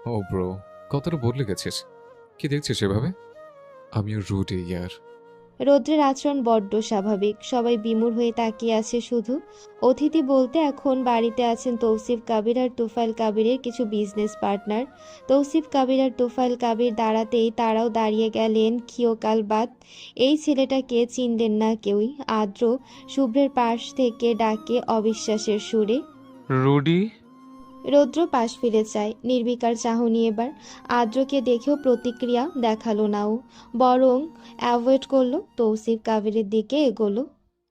[SPEAKER 3] ও ব্রো, কতটা বদলে গেছিস। কি দেখছিস এভাবে? আমিও রুড ইয়ার।
[SPEAKER 2] রৌদ্রের আচরণ বড্ড স্বাভাবিক, সবাই বিমূঢ় হয়ে তাকিয়ে আছে শুধু। অতিথি বলতে এখন বাড়িতে আছেন তৌসিফ কাবির আর তুফাইল কাবিরের কিছু বিজনেস পার্টনার। তৌসিফ কাবির আর তুফাইল কাবির দাঁড়াতেই তারাও দাঁড়িয়ে গেলেন ক্ষীয়কাল বাদ। এই ছেলেটাকে চিনলেন না কেউই। আদ্র শুভ্রের পাশ থেকে ডাকে অবিশ্বাসের সুরে।
[SPEAKER 9] রুডি।
[SPEAKER 2] রৌদ্র পাশ ফিরে চায়, নির্বিকার চাহনি এবার। আদ্রকে দেখেও প্রতিক্রিয়া দেখালো না ও, বরং অ্যাভয়েড করলো, তৌসিফ কাবিরের দিকে এগোলো।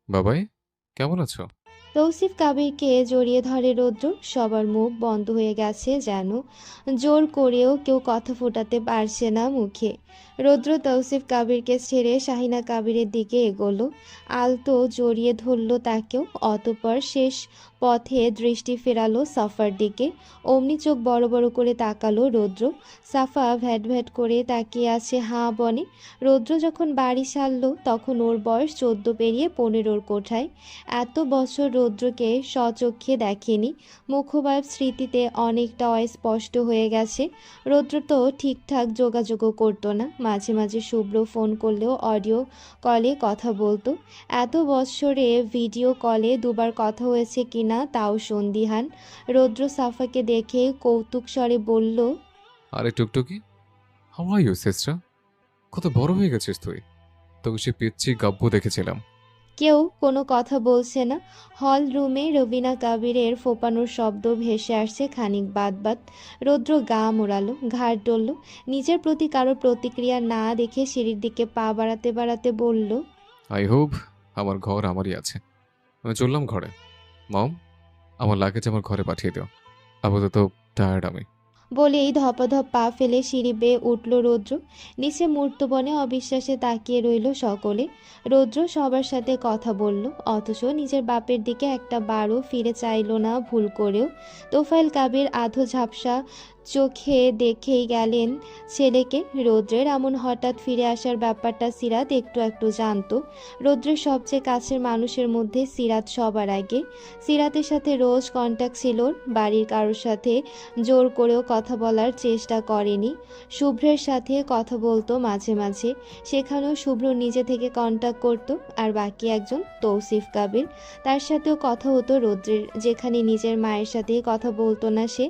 [SPEAKER 3] বাবাই, কেমন আছো?
[SPEAKER 2] তৌসিফ কাবিরকে জড়িয়ে ধরে রৌদ্র। সবার মুখ বন্ধ হয়ে গেছে যেন, জোর করেও কেউ কথা ফোটাতে পারছে না মুখে। রৌদ্র তৌসিফ কাবিরকে ছেড়ে শাহিনা কাবিরের দিকে এগোলো, আলতো জড়িয়ে ধরল তাকেও। অতঃপর শেষ পথে দৃষ্টি ফেরালো সাফার দিকে। অমনি চোখ বড় বড় করে তাকালো রৌদ্র। সাফা ভ্যাট ভ্যাট করে তাকিয়ে আছে হাঁ বনে। রৌদ্র যখন বাড়ি সারল তখন ওর বয়স 14 পেরিয়ে 15-র কোঠায়। এত বছর রৌদ্রকে স্বচক্ষে দেখেনি, মুখভাব স্মৃতিতে অনেকটা অস্পষ্ট হয়ে গেছে। রৌদ্র তো ঠিকঠাক যোগাযোগও করতো না, মাঝে মাঝে শুভ্র ফোন করলেও অডিও কলে কথা বলতো। এত বছরে ভিডিও কলে দুবার কথা হয়েছে কিনা তাও সন্দিহান। রৌদ্র সাফাকে দেখে কৌতুক স্বরে বলল,
[SPEAKER 3] আরে টুকটুকি, হাউ আর ইউ সিস্টার? কত বড় হয়ে গেছিস তুই। তোকে সে পিচ্ছি গাব্বু দেখেছিলাম।
[SPEAKER 2] কেউ কোনো কথা বলছে না। হল রুমে রবিনা কাবিরের ফোপানোর শব্দ ভেসে আসছে খানিক বাদ বাদ। রৌদ্র গা মোড়ালো, ঘাড় ডলল। নিজের প্রতি কারোর প্রতিক্রিয়া না দেখে সিঁড়ির দিকে পা বাড়াতে বাড়াতে বলল,
[SPEAKER 3] আই হোপ আমার ঘর আমারই আছে। আমি চললাম ঘরে। মম, আমার লাগেজ আমার ঘরে পাঠিয়ে দিও। আপাতত টায়ার্ড আমি।
[SPEAKER 2] বলেই ধপাধপ পা ফেলে সিঁড়ি বেয়ে উঠল রৌদ্র। নিচে মূর্তবনে অবিশ্বাসে তাকিয়ে রইল সকলে। রৌদ্র সবার সাথে কথা বলল, অথচ নিজের বাপের দিকে একটা বারও ফিরে চাইল না ভুল করেও। তোফাইল কাবির আধো ঝাপসা চোখে দেখেই গেলেন ছেলেকে। রৌদ্রের এমন হঠাৎ ফিরে আসার ব্যাপারটা সিরাত একটু একটু জানতো। রৌদ্রের সবচেয়ে কাছের মানুষের মধ্যে সিরাত সবার আগে। সিরাতের সাথে রোজ কন্ট্যাক্ট ছিল ওর। বাড়ির কারোর সাথে জোর করেও কথা বলার চেষ্টা করেনি। শুভ্রের সাথে কথা বলতো মাঝে মাঝে, সেখানেও শুভ্র নিজে থেকে কন্ট্যাক্ট করতো। আর বাকি একজন তৌসিফ কাবির, তার সাথেও কথা হতো রৌদ্রের, যেখানে নিজের মায়ের সাথে কথা বলতো না সে।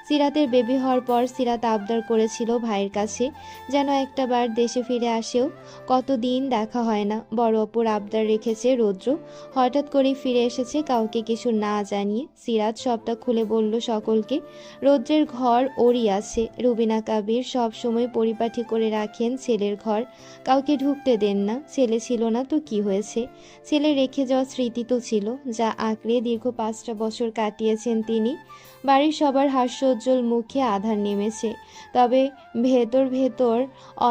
[SPEAKER 2] সিরাতের বেবি হওয়ার পর সিরাত আবদার করেছিল ভাইয়ের কাছে যেন একটা বার দেশে ফিরে আসেও। কতদিন দেখা হয় না, বড় অপুর আবদার রেখেছে রৌদ্র। হঠাৎ করেই ফিরে এসেছে কাউকে কিছু না জানিয়ে। সিরাত সবটা খুলে বলল সকলকে। রৌদ্রের ঘর ওরই আছে। রুবিনা কাবির সব সময় পরিপাটি করে রাখেন ছেলের ঘর, কাউকে ঢুকতে দেন না। ছেলে ছিল না তো কি হয়েছে, ছেলে রেখে যাওয়া স্মৃতি তো ছিল, যা আঁকড়ে দীর্ঘ 5টা বছর কাটিয়েছেন তিনি। বাড়ির সবার হাস্যোজ্জ্বল মুখে আধার নেমেছে, তবে ভেতর ভেতর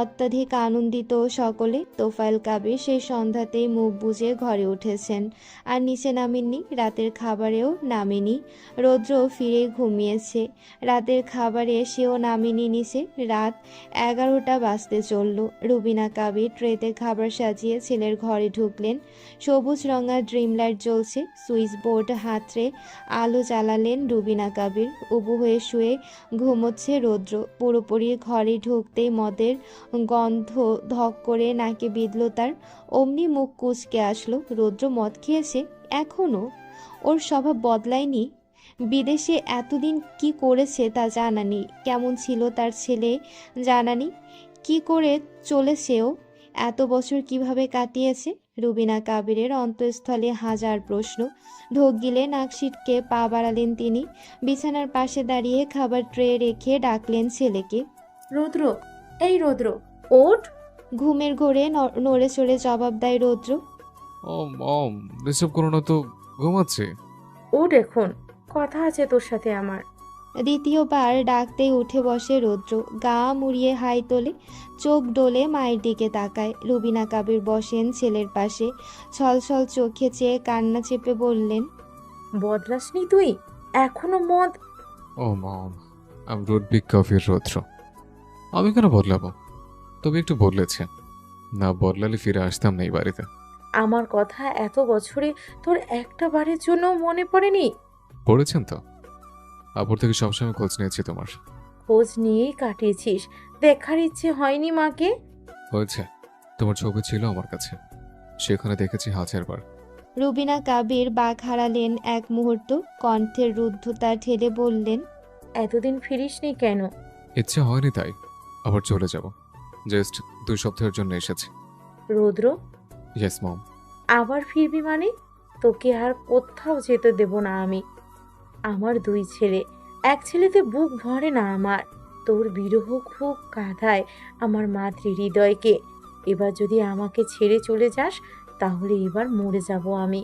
[SPEAKER 2] অত্যাধিক আনন্দিত সকলে। তোফায়েল কাবির সেই সন্ধ্যাতেই মুখ বুজে ঘরে উঠেছেন, আর নিচে নামেননি। রাতের খাবারেও নামেনি। রৌদ্র ফিরে ঘুমিয়েছে। রাতের খাবারে সেও নামেনি নিচে। রাত 11টা বাজতে চলল। রুবিনা কাবির ট্রেতে খাবার সাজিয়ে ছেলের ঘরে ঢুকলেন। সবুজ রঙা ড্রিম লাইট জ্বলছে, সুইচ বোর্ড হাতড়ে আলো জ্বালালেন রুবিনা কাবির। উবু হয়ে শুয়ে ঘুমোচ্ছে রৌদ্র। পুরোপুরি ঘরে ঢুকতেই মদের গন্ধ ধক করে নাকে বিঁধল তার। অমনি মুখ কুঁচকে আসলো। রৌদ্র মদ খেয়েছে এখনো? ওর স্বভাব বদলায়নি? বিদেশে এতদিন কি করেছে তা জানা নেই। কেমন ছিল তার ছেলে জানা নেই। কি করে চলেছেও, এত বছর কিভাবে কাটিয়েছে? রুবিনা কাবিরের অন্তঃস্থলে হাজার প্রশ্ন। ঢোক গিলে নাক সিটকে পা বাড়ালেন তিনি। বিছানার পাশে দাঁড়িয়ে খাবার ট্রে রেখে ডাকলেন ছেলেকে।
[SPEAKER 6] রৌদ্র, এই রৌদ্র, ওঠ।
[SPEAKER 2] ঘুমের ঘোরে নড়ে চড়ে জবাব দেয় রৌদ্র।
[SPEAKER 3] ও মম, ডিস্টার্ব করো না তো, ঘুমাচ্ছে।
[SPEAKER 6] ওঠ এখন, কথা আছে তোর সাথে আমার।
[SPEAKER 2] দ্বিতীয়বার ডাকতেই উঠে বসে রৌদ্র। গা মুড়িয়ে হাই তোলে, চোখ ডোলে মায়ের দিকে তাকায়। রুবিনা কাবির বসেন ছেলের পাশে, ছলছল চোখে চেয়ে কান্না চেপে বললেন,
[SPEAKER 6] বদলাসনি তুই এখনো মদ?
[SPEAKER 3] ও মম, আমি রুডবিক কফির রৌদ্র। আমি কেন বদলাবো? তবে একটু বদলেছে, না বদলালে ফিরে আসতাম না এই বাড়িতে।
[SPEAKER 6] আমার কথা এত বছরে তোর একটা বারের জন্য মনে পড়েনি?
[SPEAKER 3] পড়েছেন তো, আপুর থেকে সবসময় খোঁজ নিয়েছি তোমার।
[SPEAKER 6] খোঁজ নিয়েই কাটিয়েছিস, দেখার ইচ্ছে হয়নি মাকে?
[SPEAKER 3] হয়েছে, তোমার ছবি ছিল আমার কাছে, সেখানে দেখেছি হাজারবার।
[SPEAKER 2] রুবিনা কাবির বাঘ হারালেন এক মুহূর্ত, কণ্ঠের রুদ্ধতা ঠেলে বললেন,
[SPEAKER 6] এতদিন ফিরিসনি কেন?
[SPEAKER 3] ইচ্ছে হয়নি তাই, আবার চলে যাব। জাস্ট 2 সপ্তাহের জন্য এসেছি।
[SPEAKER 6] রুদ্র,
[SPEAKER 3] ইয়েস মম।
[SPEAKER 6] আবার ফিরবি মানে? তোকে আর কোথাও যেতে দেব না আমি। আমার 2 ছেলে, এক ছেলেতে বুক ভরে না আমার। তোর বিরহ খুব কাঁদায় আমার মাতৃ হৃদয়কে। এবার যদি আমাকে ছেড়ে চলে যাস, তাহলে এবার মরে যাব আমি।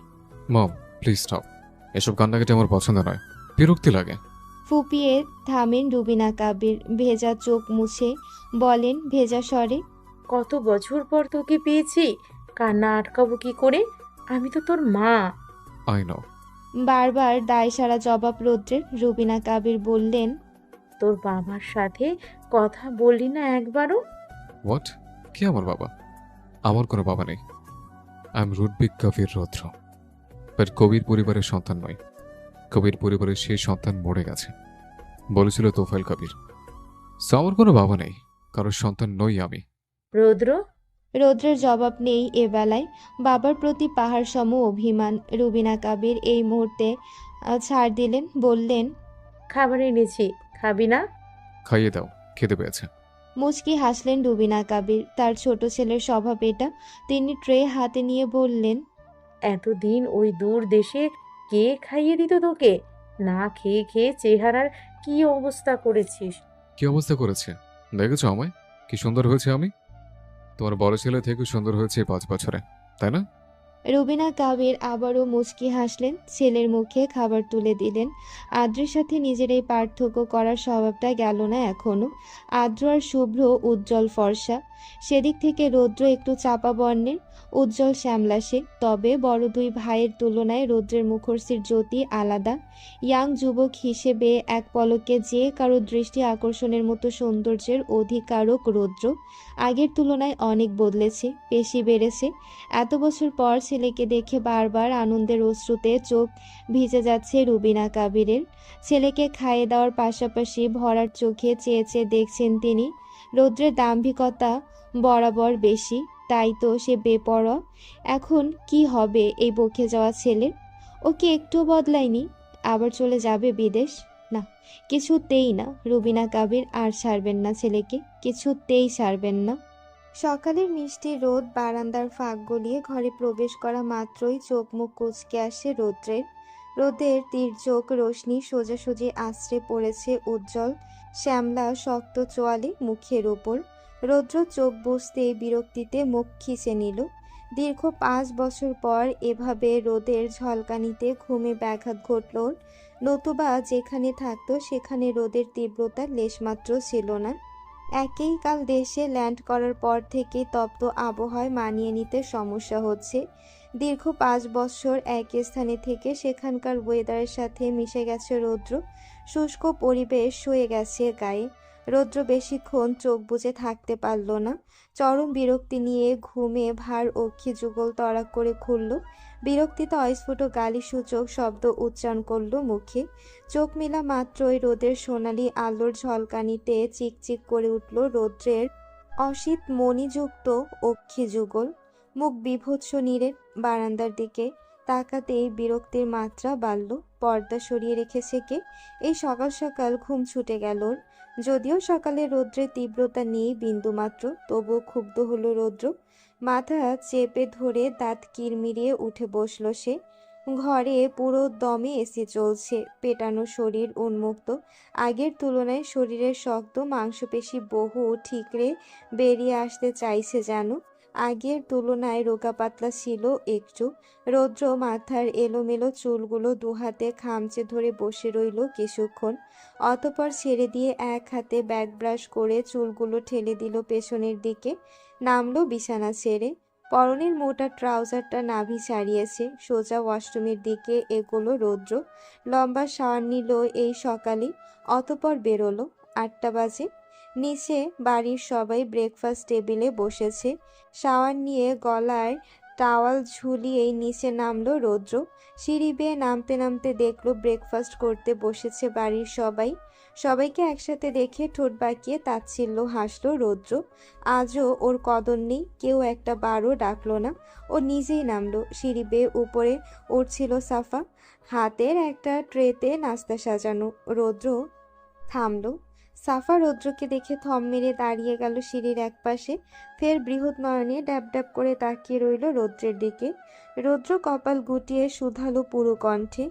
[SPEAKER 3] মম প্লিজ স্টপ, এসব কান্নাকাটি আমার পছন্দ নয়, বিরক্তি লাগে।
[SPEAKER 2] ফুপিয়ে থামেন রুবিনা কাবির, ভেজা চোখ মুছে বলেন ভেজা স্বরে,
[SPEAKER 6] কত বছর পর তোকে পেয়েছি, কান্না আটকাবো কি করে? আমি তো তোর মা।
[SPEAKER 3] I know.
[SPEAKER 2] বারবার দায়সারা জবাব রৌদ্রের। রুবিনা কাবির বললেন,
[SPEAKER 6] তোর বাবার সাথে কথা বললি না একবারও?
[SPEAKER 3] হোয়াট? কে আমার বাবা? আমার কোনো বাবা নেই। আই এম রুডবিক কবির রৌদ্র, বাট কবির পরিবারের সন্তান নয়। কবির পরিবারের সেই সন্তান মরে গেছে, বলেছিল তোফাইল কবির। সো আমার কোনো বাবা নেই, কারোর সন্তান নই আমি।
[SPEAKER 6] রৌদ্র,
[SPEAKER 2] রৌদ্রের জবাব নেই এ বেলায়। বাবার প্রতি পাহাড় সম অভিমান। রুবিনা কাবির এই মুহূর্তে ছাড় দিলেন, বললেন,
[SPEAKER 6] খাবার এনেছি, খাবি না?
[SPEAKER 3] খাইয়ে দাও, খেতে পেয়েছে।
[SPEAKER 2] মুচকি হাসলেন রুবিনা কাবির। তার ছোট ছেলের স্বভাব এটা। তিনি ট্রে হাতে নিয়ে বললেন,
[SPEAKER 6] এতদিন ওই দূর দেশে কে খাইয়ে দিত তোকে? না খেয়ে খেয়ে চেহারার কি অবস্থা করেছিস?
[SPEAKER 3] কি অবস্থা করেছে দেখেছো আমায়? কি সুন্দর হয়েছে আমি। তোমার বড় ছেলে থেকে সুন্দর হয়েছে এই 5 বছরে, তাই না?
[SPEAKER 2] রুবিনা কাবির আবারও মুচকি হাসলেন, ছেলের মুখে খাবার তুলে দিলেন। আদ্রের সাথে নিজের এই পার্থক্য করার স্বভাবটা গেল না এখনো। আদ্র আর শুভ্র উজ্জ্বল ফর্সা, সেদিক থেকে রৌদ্র একটু চাপা বর্ণের, উজ্জ্বল শ্যামলাসে। তবে বড় 2 ভাইয়ের তুলনায় রৌদ্রের মুখর্ষির জ্যোতি আলাদা। ইয়াং যুবক হিসেবে এক পলকে যে কারো দৃষ্টি আকর্ষণের মতো সৌন্দর্যের অধিকারক রৌদ্র। আগের তুলনায় অনেক বদলেছে, পেশি বেড়েছে। এত বছর পর ছেলেকে দেখে বারবার আনন্দের অশ্রুতে চোখ ভিজে যাচ্ছে রুবিনা কাবিরের। ছেলেকে খাইয়ে দেওয়ার পাশাপাশি ভরার চোখে চেয়ে চেয়ে দেখছেন তিনি। রৌদ্রের দাম্ভিকতা বরাবর বেশি, তাই তো সে বেপরোয়া। এখন কি হবে এই বকে যাওয়া ছেলের? ও কি একটু বদলায়নি? আবার চলে যাবে বিদেশ? না, কিছুতেই না। রুবিনা কাবির আর ছাড়বেন না ছেলেকে, কিছুতেই ছাড়বেন না। সকালের মিষ্টি রোদ বারান্দার ফাঁক গলিয়ে ঘরে প্রবেশ করা মাত্রই চোখ মুখ কুঁচকে আসে রৌদ্রের। রোদের তীর্যক রোশনি সোজাসুজি আছড়ে পড়েছে উজ্জ্বল শ্যামলা শক্ত চোয়ালে মুখের ওপর। রৌদ্র চোখ বুঝতেই বিরক্তিতে মুখ খিচে নিল। দীর্ঘ 5 বছর পর এভাবে রোদের ঝলকানিতে ঘুমে ব্যাঘাত ঘটল ওর। নতুবা যেখানে থাকতো সেখানে রোদের তীব্রতা লেশমাত্র ছিল না। একেই কাল দেশে ল্যান্ড করার পর থেকে তপ্ত আবহাওয়ায় মানিয়ে নিতে সমস্যা হচ্ছে। দীর্ঘ 5 বছর এক স্থানে থেকে সেখানকার ওয়েদারের সাথে মিশে গেছে রৌদ্র। শুষ্ক পরিবেশ সয়ে গেছে গায়ে। রৌদ্র বেশিক্ষণ চোখ বুজে থাকতে পারল না। চরম বিরক্তি নিয়ে ঘুমে ভার অক্ষি যুগল তড়াক করে খুলল। বিরক্তিতে অস্ফুট গালিসূচক শব্দ উচ্চারণ করল মুখে। চোখ মেলা মাত্রই রোদের সোনালি আলোর ঝলকানিতে চিকচিক করে উঠল রৌদ্রের অসিত মণিযুক্ত অক্ষি যুগল। মুখ বিভৎস নীরের। বারান্দার দিকে তাকাতেই বিরক্তির মাত্রা বাড়ল। পর্দা সরিয়ে রেখেছে কে? এই সকাল সকাল ঘুম ছুটে গেল ওর। যদিও সকালে রৌদ্রের তীব্রতা নেই বিন্দুমাত্র, তবুও ক্ষুব্ধ হলো রৌদ্র। মাথা চেপে ধরে দাঁত কিরমিরিয়ে উঠে বসল সে। ঘরে পুরো দমে এসি চলছে, পেটানো শরীর উন্মুক্ত। আগের তুলনায় শরীরের শক্ত মাংসপেশি বহু ঠিকরে বেরিয়ে আসতে চাইছে যেন। আগের তুলনায় রোগা পাতলা ছিল একটু। রৌদ্র মাথার এলোমেলো চুলগুলো 2 হাতে খামচে ধরে বসে রইল কিছুক্ষণ। অতঃপর ছেড়ে দিয়ে এক হাতে ব্যাক ব্রাশ করে চুলগুলো ঠেলে দিল পেছনের দিকে। নামলো বিছানা ছেড়ে। পরনের মোটা ট্রাউজারটা নাভি ছাড়িয়েছে। সোজা ওয়াশরুমের দিকে এগোলো রৌদ্র। লম্বা শাওয়ার নিল এই সকালে, অতঃপর বেরোলো। 8টা বাজে। নিচে বাড়ির সবাই ব্রেকফাস্ট টেবিলে বসেছে। শাওয়ার নিয়ে গলায় টাওয়াল ঝুলিয়েই নিচে নামলো রৌদ্র। সিঁড়ি বেয়ে নামতে নামতে দেখলো ব্রেকফাস্ট করতে বসেছে বাড়ির সবাই। সবাইকে একসাথে দেখে ঠোঁট বাঁকিয়ে তাচ্ছিল্য হাসলো রৌদ্র। আজও ওর কদর নেই, কেউ একটা বারও ডাকলো না। ও নিজেই নামলো। সিঁড়ি বেয়ে উপরে উঠছিল সাফা, হাতের একটা ট্রেতে নাস্তা সাজানো। রৌদ্র থামলো। সাফা রৌদ্রকে দেখে থম মেরে দাঁড়িয়ে গেল সিঁড়ির একপাশে। ফের বৃহৎ নয়নে ড্যাব ড্যাব করে তাকিয়ে রইল রৌদ্রের দিকে। রৌদ্র কপাল গুটিয়ে শুধালো পুরো কণ্ঠে।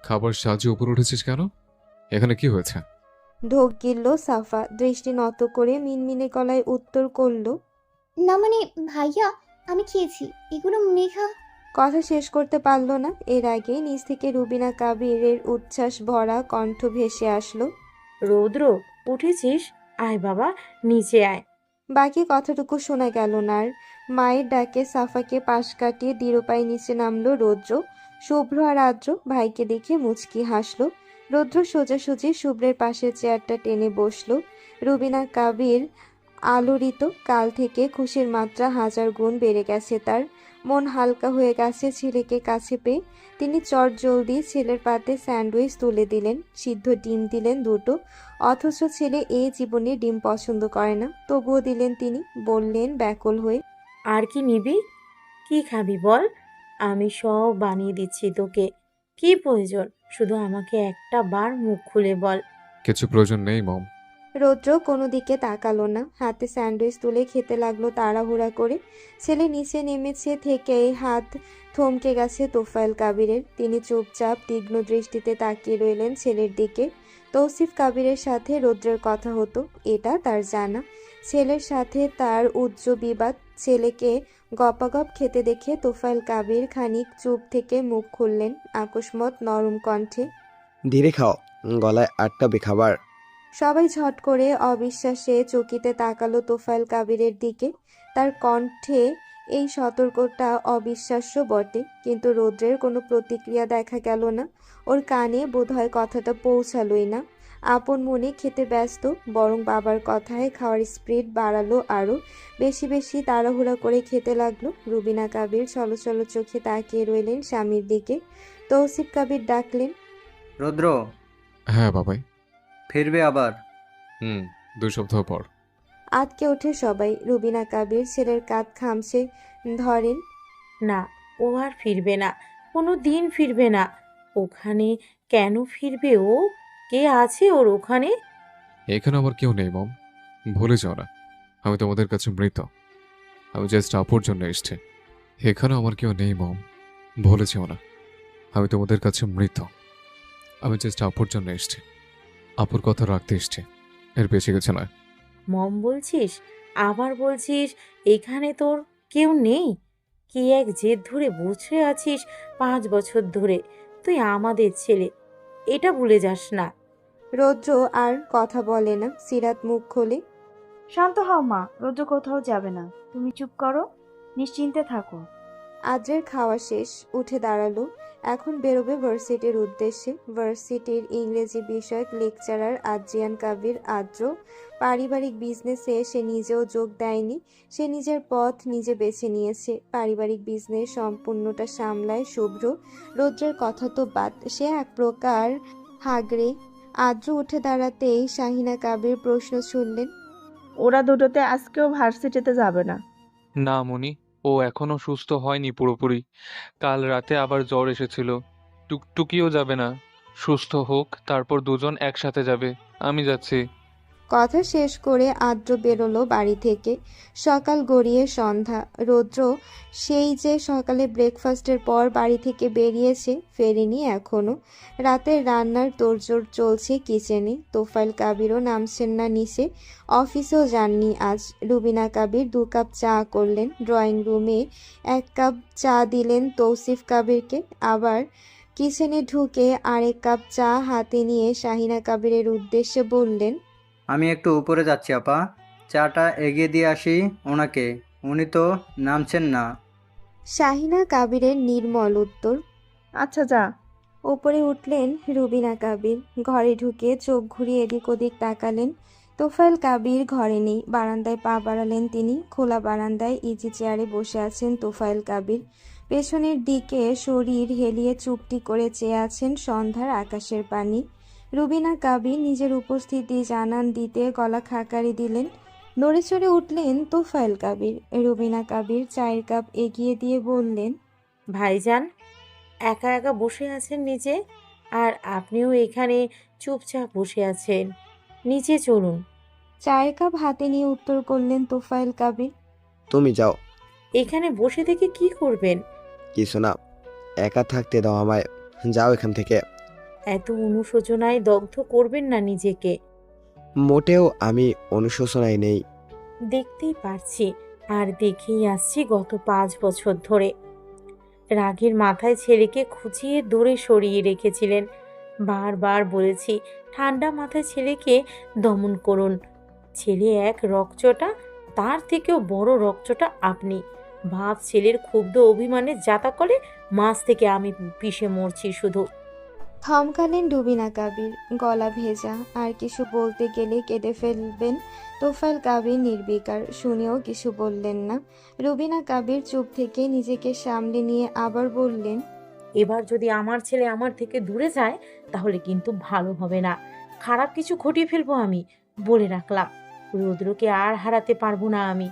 [SPEAKER 3] খাবার সাজিয়ে উপরে উঠেছিস কেন? এখানে কি হয়েছে?
[SPEAKER 2] ঢোক গিলল সাফা, দৃষ্টি নত করে মিনমিনে গলায় উত্তর করল।
[SPEAKER 12] না মানে ভাইয়া, আমি খেয়েছি, এগুলো মেঘা।
[SPEAKER 2] কথা শেষ করতে পারল না। এর আগেই নিচ থেকে রুবিনা কাবিরের উচ্ছ্বাস ভরা কণ্ঠ ভেসে আসলো।
[SPEAKER 6] রৌদ্র, উঠেছিস? আয় বাবা, নিচে আয়।
[SPEAKER 2] বাকি কথাটুকু শোনা গেল না আর। মায়ের ডাকে সাফাকে পাশ কাটিয়ে দৃঢ়পায়ে নিচে নামলো রৌদ্র। শুভ্র আর আদ্র ভাইকে দেখে মুচকি হাসলো। রৌদ্র সোজাসুজি শুভ্রের পাশের চেয়ারটা টেনে বসলো। রুবিনা কাবির আলোড়িত। কাল থেকে খুশির মাত্রা 1000 গুণ বেড়ে গেছে তার। মন হালকা হয়ে গেছে ছেলেকে কাছে পেয়ে। তিনি চটজলদি ছেলের পাতে স্যান্ডউইচ তুলে দিলেন, সিদ্ধ ডিম দিলেন 2টো। অথচ ছেলে এই জীবনে ডিম পছন্দ করে না, তবুও দিলেন তিনি। বললেন ব্যাকুল হয়ে,
[SPEAKER 6] আর কি নিবি? কি খাবি বল, আমি সব বানিয়ে দিচ্ছি তোকে। কি প্রয়োজন, শুধু আমাকে একটা বার মুখ খুলে বল।
[SPEAKER 3] কিছু প্রয়োজন নেই মম।
[SPEAKER 2] রৌদ্র কোনো দিকে তাকালো না, হাতে স্যান্ডউইচ তুলে খেতে লাগলো তাড়াহুড়া করে। ছেলে নিচে নেমেছে থেকেই হাত থমকে গেছে তোফায়েল কাবিরের। তিনি চুপচাপ তীক্ষ্ণ দৃষ্টিতে তাকিয়ে রইলেন ছেলের দিকে। তৌসিফ কাবিরের সাথে রৌদ্রের কথা হতো, এটা তার জানা। ছেলের সাথে তার উচ্চ বিবাদ। ছেলেকে গপাগপ খেতে দেখে তোফায়েল কাবির খানিক চুপ থেকে মুখ খুললেন আকস্মাৎ নরম কণ্ঠে।
[SPEAKER 7] ধীরে খাও, গলায় আটকাবে খাবার।
[SPEAKER 2] সবাই ঝট করে অবিশ্বাসে চকিতে তাকালো তোফায়েল কাবিরের দিকে। তার কণ্ঠে এই সতর্কতা অবিশ্বাস্য বটে, কিন্তু রৌদ্রের কোনো প্রতিক্রিয়া দেখা গেল না। ওর কানে বোধহয় কথাটা পৌঁছালোই না। আপন মনে খেতে ব্যস্ত, বরং বাবার কথায় খাওয়ার স্পিড বাড়ালো আরও। বেশি বেশি তাড়াহুড়া করে খেতে লাগলো। রুবিনা কাবির ছলছল চোখে তাকিয়ে রইলেন স্বামীর দিকে। তৌসিফ কাবির ডাকলেন,
[SPEAKER 8] রৌদ্র,
[SPEAKER 3] হ্যাঁ বাবাই।
[SPEAKER 8] ফিরবে আবার?
[SPEAKER 3] 2 সপ্তাহ পর।
[SPEAKER 2] আটকে ওঠে সবাই। রুবিনা কাবির ছেলের কাঁধ খামছে ধরেন।
[SPEAKER 6] না, ও আর ফিরবে না, কোনো দিন ফিরবে না। ওখানে কেন ফিরবে ও? কে আছে ওর ওখানে?
[SPEAKER 3] এখানে আমার কেউ নেই মম, ভুলে যাও না। আমি তোমাদের কাছে মৃত। আমি জাস্ট আপুর জন্য এসছি। এখানে আমার কেউ নেই মম, ভুলে যাও না। আমি তোমাদের কাছে মৃত। আমি জাস্ট আপুর জন্য এসছি। আপুর কথা রাখতে এসছি, এর বেশি কিছু নয়।
[SPEAKER 6] মম বলছিস, আবার বলছিস এখানে তোর কেউ নেই? কি এক জেদ ধরে বসে আছিস 5 বছর ধরে। তুই আমাদের ছেলে, এটা ভুলে যাস না।
[SPEAKER 2] রৌদ্র আর কথা বলে না। সিরাত মুখ খোলে।
[SPEAKER 11] শান্ত হও মা, রৌদ্র কোথাও যাবে না, তুমি চুপ করো, নিশ্চিন্তে থাকো।
[SPEAKER 2] আদ্রের খাওয়া শেষ, উঠে দাঁড়ালো। এখন বেরোবে ভার্সিটির উদ্দেশ্যে। ভার্সিটির ইংরেজি বিষয়ক লেকচারার আদ্রিয়ান কাবির আদ্র। পারিবারিক বিজনেসে সে নিজেও যোগ দেয়নি। সে নিজের পথ নিজে বেছে নিয়েছে। পারিবারিক বিজনেস সম্পূর্ণটা সামলায় শুভ্র। রৌদ্রের কথা তো বাদ, সে এক প্রকার হাগড়ে। আদ্র উঠে দাঁড়াতেই শাহিনা কাবির প্রশ্ন ছুড়লেন,
[SPEAKER 13] ওরা দুটোতে আজকেও ভার্সিটিতে যাবে না?
[SPEAKER 9] না মনি, ও এখনো সুস্থ হয়নি পুরোপুরি। কাল রাতে আবার জ্বর এসেছিল। টুকটুকিও যাবে না। সুস্থ হোক, তারপর দুজন একসাথে যাবে। আমি যাচ্ছি।
[SPEAKER 2] কথা শেষ করে আদ্র বেরোলো বাড়ি থেকে। সকাল গড়িয়ে সন্ধ্যা। রৌদ্র সেই যে সকালে ব্রেকফাস্টের পর বাড়ি থেকে বেরিয়েছে, ফেরেনি এখনো। রাতের রান্নার তোড়জোড় চলছে কিচেনে। তোফায়েল কাবিরও নামছেন না নিচে। অফিসেও যাননি আজ। রুবিনা কাবির 2 কাপ চা করলেন। ড্রয়িং রুমে 1 কাপ চা দিলেন তৌসিফ কাবিরকে। আবার কিচেনে ঢুকে আরেক কাপ চা হাতে নিয়ে শাহিনা কাবিরের উদ্দেশ্যে বললেন,
[SPEAKER 8] আমি একটু উপরে যাচ্ছি আপা, চাটা এগিয়ে দিয়ে আসি ওনাকে। উনি তো নামছেন না।
[SPEAKER 2] শাহিনা কাবিরের নির্মল উত্তর।
[SPEAKER 13] আচ্ছা যা।
[SPEAKER 2] ওপরে উঠলেন রুবিনা কাবির। ঘরে ঢুকে চোখ ঘুরিয়ে এদিক ওদিক তাকালেন। তোফায়েল কাবির ঘরে নেই। বারান্দায় পা বাড়ালেন তিনি। খোলা বারান্দায় ইজি চেয়ারে বসে আছেন তোফায়েল কাবির। পেছনের দিকে শরীর হেলিয়ে চুপটি করে চেয়ে আছেন সন্ধ্যার আকাশের পানি। রুবিনা কাবির নিজের উপস্থিতি জানান দিতে গলা খাকারি দিলেন। নড়ে চড়ে উঠলেন তোফায়েল কাবির। রুবিনা কাবির চায়ের কাপ এগিয়ে দিয়ে বললেন,
[SPEAKER 6] ভাইজান একা একা বসে আছেন নিচে, আর আপনিও এখানে চুপচাপ বসে আছেন, নিচে চলুন।
[SPEAKER 2] চায়ের কাপ হাতে নিয়ে উত্তর করলেন তোফায়েল কাবির,
[SPEAKER 7] তুমি যাও।
[SPEAKER 6] এখানে বসে থেকে কি করবেন?
[SPEAKER 7] কিছু না, একা থাকতে দাও আমায়। যাও এখান থেকে।
[SPEAKER 6] এত অনুশোচনায় দগ্ধ করবেন না নিজেকে।
[SPEAKER 7] মোটেও আমি অনুশোচনায় নেই।
[SPEAKER 6] দেখতেই পারছি, আর দেখেই আসছি গত 5 বছর ধরে। রাগের মাথায় ছেলেকে খুঁচিয়ে দূরে সরিয়ে রেখেছিলেন। বারবার বলেছি ঠান্ডা মাথায় ছেলেকে দমন করুন। ছেলে এক রকচটা, তার থেকেও বড় রকচটা আপনি। ভাব ছেলের ক্ষুব্ধ অভিমানে যাতা করে মাছ থেকে আমি পিষে মরছি শুধু।
[SPEAKER 2] থমকালেন রুবিনা কাবির। গলা ভেজা, আর কিছু বলতে গেলে কেঁদে ফেলবেন। তোফায়েল কাবির নির্বিকার, শুনেও কিছু বললেন না। রুবিনা কাবির চুপ থেকে নিজেকে সামলে নিয়ে আবার বললেন,
[SPEAKER 6] এবার যদি আমার ছেলে আমার থেকে দূরে যায় তাহলে কিন্তু ভালো হবে না। খারাপ কিছু ঘটিয়ে ফেলবো আমি, বলে রাখলাম। রুদ্রকে আর হারাতে পারবো না আমি।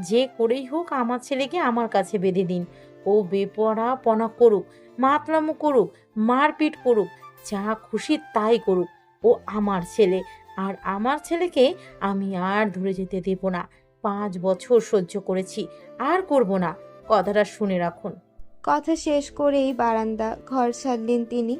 [SPEAKER 6] যে করেই হোক আমার ছেলেকে আমার কাছে বেঁধে দিন। ও বেপরাপনা করুক, মাতলামো করুক, মারপিট করুক, যা খুশি তাই করুক। ও আমার ছেলে, আর আমার ছেলেকে আমি আর ধরে যেতে দেব না। 5 বছর সহ্য করেছি, আর করব না। কথাটা শুনে রাখুন।
[SPEAKER 2] কথা শেষ করেই বারান্দা ঘর ছাড়লেন তিনি।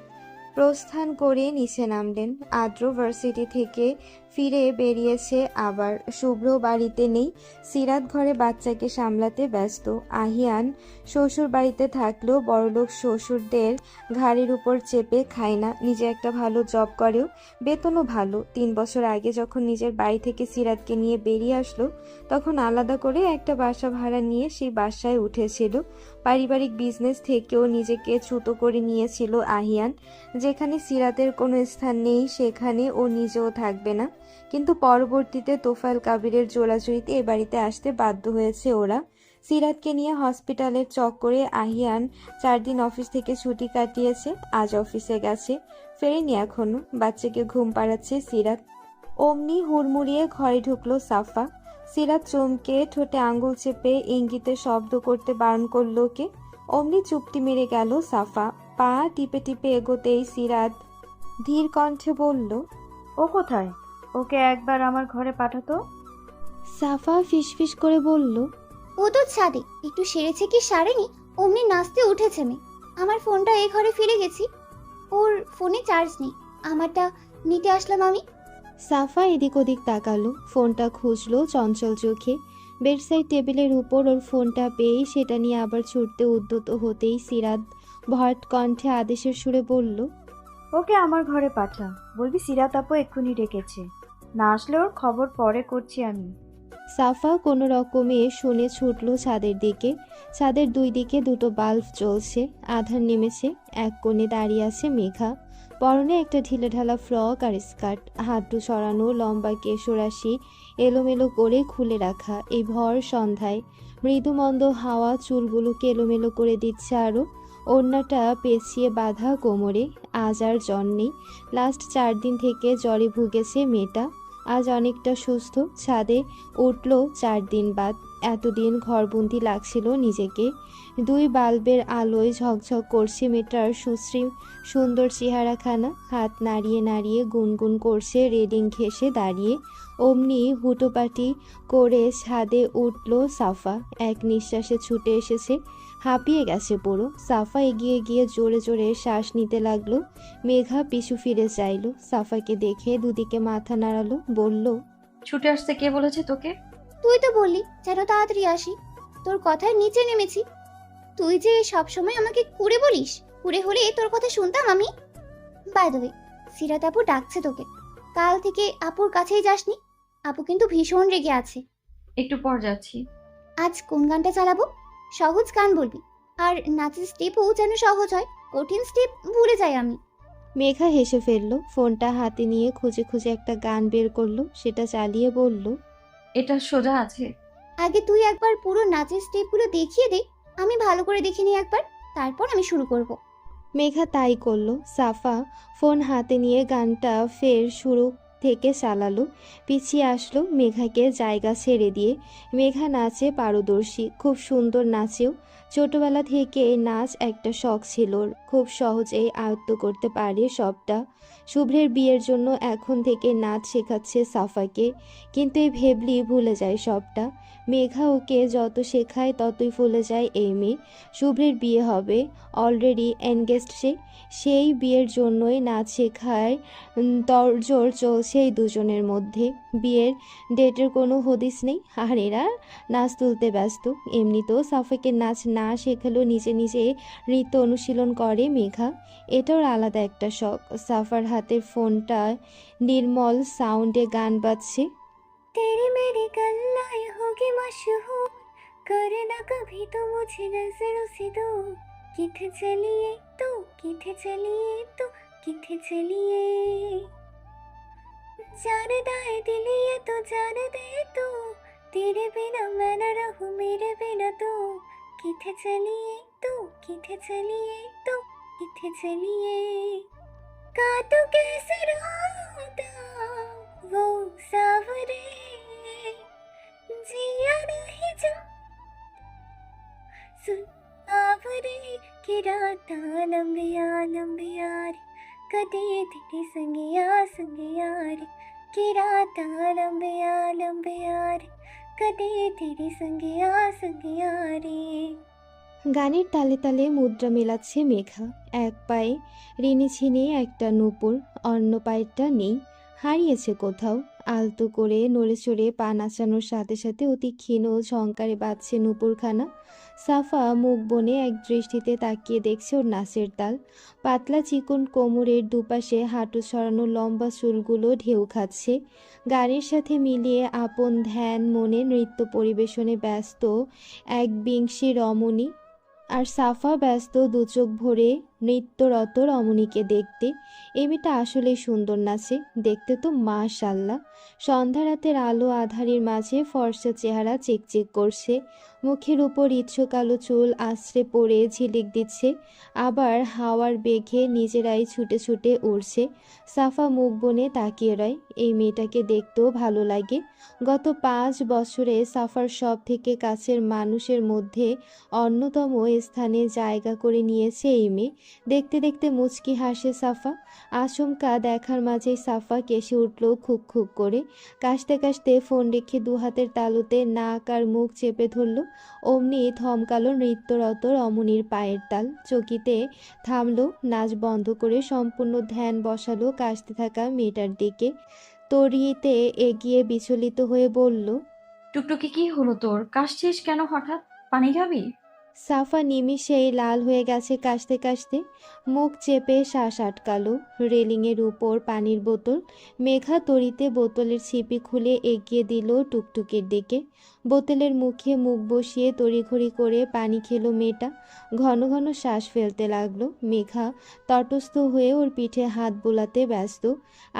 [SPEAKER 2] প্রস্থান করে নিচে নামলেন। আদ্র ভার্সিটি থেকে ফিরে বেরিয়েছে আবার। শুভ্র বাড়িতে নেই। সিরাত ঘরে বাচ্চাকে সামলাতে ব্যস্ত। আহিয়ান শ্বশুর বাড়িতে থাকলেও বড়লোক শ্বশুরদের ঘাড়ের উপর চেপে খায় না। নিজে একটা ভালো জব করেও, বেতনও ভালো। 3 বছর আগে যখন নিজের বাড়ি থেকে সিরাতকে নিয়ে বেরিয়ে আসলো, তখন আলাদা করে একটা বাসা ভাড়া নিয়ে সেই বাসায় উঠেছিল। পারিবারিক বিজনেস থেকেও নিজেকে ছোট করে নিয়েছিল আহিয়ান। যেখানে সিরাতের কোনো স্থান নেই সেখানে ও নিজেও থাকবে না। কিন্তু পরবর্তীতে তোফায়েল কাবিরের জোরাজুরিতে এ বাড়িতে আসতে বাধ্য হয়েছে ওরা। সিরাতকে নিয়ে হসপিটালের চক্করে আহিয়ান 4 দিন অফিস থেকে ছুটি কাটিয়েছে। আজ অফিসে গেছে, ফেরেনি এখনো। বাচ্চাকে ঘুম পাড়াচ্ছে সিরাত। অমনি হুড়মুড়িয়ে ঘরে ঢুকলো সাফা। সিরাত চমকে ঠোঁটে আঙ্গুল চেপে ইঙ্গিতে শব্দ করতে বারণ করলো ওকে। অমনি চুপটি মেরে গেল সাফা। পা টিপে টিপে এগোতেই সিরাত ধীর কণ্ঠে বলল,
[SPEAKER 11] ও কোথায়? ওকে একবার আমার ঘরে পাঠাতো।
[SPEAKER 2] সাফা ফিসফিস করে বলল,
[SPEAKER 12] ও তো ছাদে, একটু সেরেছে কি সারেনি, অমনি নাচতে উঠেছে মেয়ে। আমার ফোনটা এই ঘরে ফিরে গেছি, ওর ফোনে চার্জ নেই, আমারটা নিতে আসলাম আমি।
[SPEAKER 2] সাফা এদিক ওদিক তাকালো, ফোনটা খুঁজলো চঞ্চল চোখে। বেডসাইড টেবিলের উপর ওর ফোনটা পেয়েই সেটা নিয়ে আবার ছুটতে উদ্যত হতেই সিরাত ভট কণ্ঠে আদেশের সুরে বলল,
[SPEAKER 11] ওকে আমার ঘরে পাঠা, বলবি সিরাত আপু এক্ষুনি ডেকেছে। না আসলে ওর খবর পরে করছি আমি।
[SPEAKER 2] সাফা কোনো রকমে শুনে ছুটলো ছাদের দিকে। ছাদের 2 দিকে 2টো বাল্ব জ্বলছে। আধার নেমেছে। এক কোণে দাঁড়িয়ে আছে মেঘা। পরনে একটা ঢিলেঢালা ফ্রক আর স্কার্ট, হাঁটু সরানো, লম্বা কেশরাশি এলোমেলো করে খুলে রাখা। এই ভর সন্ধ্যায় মৃদুমন্দ হাওয়া চুলগুলোকে এলোমেলো করে দিচ্ছে আরও। ওড়নাটা পেঁচিয়ে বাঁধা কোমরে। আজ আর জ্বর নেই। লাস্ট 4 দিন থেকে জ্বরে ভুগেছে মেয়েটা। আজ অনেকটা সুস্থ। ছাদে উঠল 4 দিন বাদ। এতদিন ঘরবন্দি লাগছিল নিজেকে। 2 বাল্বের আলোয় ঝকঝক করছে মেয়েটার সুশ্রী সুন্দর চেহারাখানা। হাত নাড়িয়ে নাড়িয়ে গুনগুন করছে রেলিং ঘেঁষে দাঁড়িয়ে। অমনি হুটোপাটি করে ছাদে উঠল সাফা। এক নিঃশ্বাসে ছুটে এসেছে। হাঁপিয়ে গেছে পুরো। সাফা এগিয়ে গিয়ে জোরে জোরে শ্বাস নিতে লাগলো। মেঘা পিছু ফিরে চাইল। সাফাকে দেখে দুদিকে মাথা নাড়ালো, বলল,
[SPEAKER 1] ছুটে আসতে কে বলেছে তোকে?
[SPEAKER 12] তুই তো বললি যেন তাড়াতাড়ি আসি, তোর কথায় নিচে নেমেছি। তুই যে সবসময় আমাকে কুড়ে বলিস, কুড়ে হলে তোর কথা শুনতাম আমি। বাই দ্য ওয়ে, সিরাত আপু ডাকছে তোকে। কাল থেকে আপুর কাছেই যাসনি। আপু কিন্তু ভীষণ রেগে আছে।
[SPEAKER 1] একটু পর যাচ্ছি।
[SPEAKER 12] আজ কোন গানটা চালাবো? সহজ গান বলবি, আর নাচের স্টেপও যেন সহজ হয়, কঠিন স্টেপ ভুলে যাই আমি।
[SPEAKER 2] মেঘা হেসে ফেললো, ফোনটা হাতে নিয়ে খুঁজে খুঁজে একটা গান বের করলো, সেটা চালিয়ে বলল,
[SPEAKER 1] এটা সোজা আছে।
[SPEAKER 12] আগে তুই একবার পুরো নাচের স্টেপগুলো দেখিয়ে দে, আমি ভালো করে দেখে নিই একবার, তারপর আমি শুরু করব।
[SPEAKER 2] মেঘা তাই করলো। সাফা ফোন হাতে নিয়ে গানটা ফের শুরু থেকে চালালো, পিছিয়ে আসলো মেঘাকে জায়গা ছেড়ে দিয়ে। মেঘা নাচে পারদর্শী, খুব সুন্দর নাচেও। ছোটবেলা থেকে নাচ একটা শখ ছিল ওর, খুব সহজেই আয়ত্ত করতে পারে সবটা। শুভ্রের বিয়ের জন্য এখন থেকে নাচ শেখাচ্ছে সাফাকে, কিন্তু এই ভেবলি ভুলে যায় সবটা। মেঘা ওকে যত শেখায় ততই ভুলে যায় এই মেয়ে। শুভ্রের বিয়ে হবে, অলরেডি এনগেজড সে, সেই বিয়ের জন্যই নাচ শেখায় তড়জোড় চলছে এই দুজনের মধ্যে। বিয়ের ডেটের কোনো হদিস নেই, আর এরা নাচ তুলতে ব্যস্ত। এমনিতেও সাফাকে নাচ না শেখালেও নিজে নিজে নৃত্য অনুশীলন করে মেঘা, এটার আলাদা একটা শখ। সাফার হাতের ফোনটা নির্মল সাউন্ডে গান বাজছে।
[SPEAKER 12] तेरी मेरी गल्लाएं होगी मशहूर, करना कभी तो मुझे नजरों से दूर, किथे चलिए तो किथे चलिए तो किथे चलिए, जान दाए दिल ये तो जान दे तू, तेरे बिना मैं न रहूं मेरे बिना तू, किथे चलिए तो किथे चलिए तो किथे चलिए, काटो कैसे रोता वो सावरे, जिया नहीं जा सुन आवरे, कि रात लंबिया लंबिया रे, कदे तेरे संगिया संगिया रे, कि रात लंबिया लंबिया रे, कदे तेरे संगिया संगिया रे।
[SPEAKER 2] গানের তালে তালে মুদ্রা মেলাচ্ছে মেঘা, এক পায়ে ঋণী ছিনে একটা নূপুর, অন্য পায়েরটা নেই, হারিয়েছে কোথাও। আলতো করে নড়ে চড়ে পা নাচানোর সাথে সাথে অতি ক্ষীণ ঝংকারে বাজছে নূপুরখানা। সাফা মুখ বনে এক দৃষ্টিতে তাকিয়ে দেখছে ওর নাচের তাল। পাতলা চিকন কোমরের দুপাশে হাঁটু ছড়ানো লম্বা চুলগুলো ঢেউ খাচ্ছে। গানের সাথে মিলিয়ে আপন ধ্যান মনে নৃত্য পরিবেশনে ব্যস্ত এক বিংশী রমণী, আর সাফা ব্যস্ত দুচোখ ভরে নৃত্যরত রমণীকে দেখতে। এই মেয়েটা আসলেই সুন্দর নাচে, দেখতে তো মাশাল্লাহ। সন্ধ্যা রাতের আলো আধারির মাঝে ফর্সা চেহারা চিকচিক করছে, মুখের উপর ইচ্ছে কালো চুল আশ্রে পড়ে ঝিলিক দিচ্ছে, আবার হাওয়ার বেগে নিজেরাই ছুটে ছুটে উড়ছে। সাফা মুখ বনে তাকিয়ে রয়, এই মেয়েটাকে দেখতেও ভালো লাগে। গত 5 বছরে সাফার সব থেকে কাছের মানুষের মধ্যে অন্যতম স্থানে জায়গা করে নিয়েছে এই মেয়ে। দেখতে দেখতে মুচকি হাসে সাফা। আচমকা দেখার মাঝেই সাফা কেসে উঠল খুক খুক করে। কাশতে কাশতে ফোন রেখে দু হাতের তালুতে নাক আর মুখ চেপে ধরল। অমনি থমকালো নৃত্যরত রমণীর পায়ের তাল, চকিতে থামলো, নাচ বন্ধ করে সম্পূর্ণ ধ্যান বসালো কাশতে থাকা মেয়েটার দিকে। তড়িতে এগিয়ে বিচলিত হয়ে বলল,
[SPEAKER 1] টুকটুকি কি হলো তোর? কাশছিস কেন হঠাৎ? পানি খাবি?
[SPEAKER 2] সাফা নিমিষেই লাল হয়ে গেছে কাশতে কাশতে, মুখ চেপে শ্বাস আটকালো। রেলিংয়ের উপর পানির বোতল। মেঘা তড়িতে বোতলের ছিপি খুলে এগিয়ে দিল টুকটুকির দিকে। বোতলের মুখে মুখ বসিয়ে তড়িঘড়ি করে পানি খেলো মেয়েটা। ঘন ঘন শ্বাস ফেলতে লাগলো। মেঘা তটস্থ হয়ে ওর পিঠে হাত বোলাতে ব্যস্ত।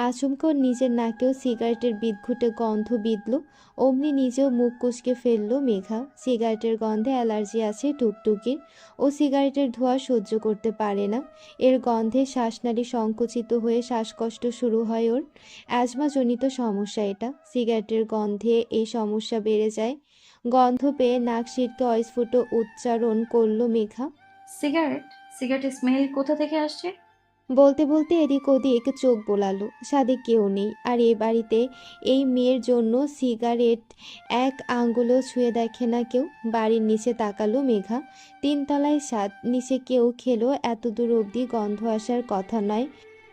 [SPEAKER 2] আচমকা ওর নিজের নাকেও সিগারেটের বিদঘুটে গন্ধ বিঁধল। অমনি নিজেও মুখ কুঁচকে ফেললো মেঘা। সিগারেটের গন্ধে অ্যালার্জি আছে টুকটুকির, ও সিগারেটের ধোঁয়া সহ্য করতে পারে না। এর গন্ধে শ্বাসনালী সংকুচিত হয়ে শ্বাসকষ্ট শুরু হয় ওর। অ্যাজমাজনিত সমস্যা এটা। সিগারেটের গন্ধে এই সমস্যা বেড়ে যায়। গন্ধ পেয়ে নাক সিটকে অস্ফুট উচ্চারণ করলো মেঘা।
[SPEAKER 1] সিগারেট? সিগারেটের স্মেল কোথা থেকে আসছে?
[SPEAKER 2] বলতে বলতে এদিক ওদিক চোখ বোলালো। সাদে কেউ নেই, আর এ বাড়িতে এই মেয়ের জন্য সিগারেট এক আঙ্গুলও ছুঁয়ে দেখে না কেউ। বাড়ির নিচে তাকালো মেঘা। 3 তলায় ছাদ, নিচে কেউ খেলো এত দূর অবধি গন্ধ আসার কথা নয়।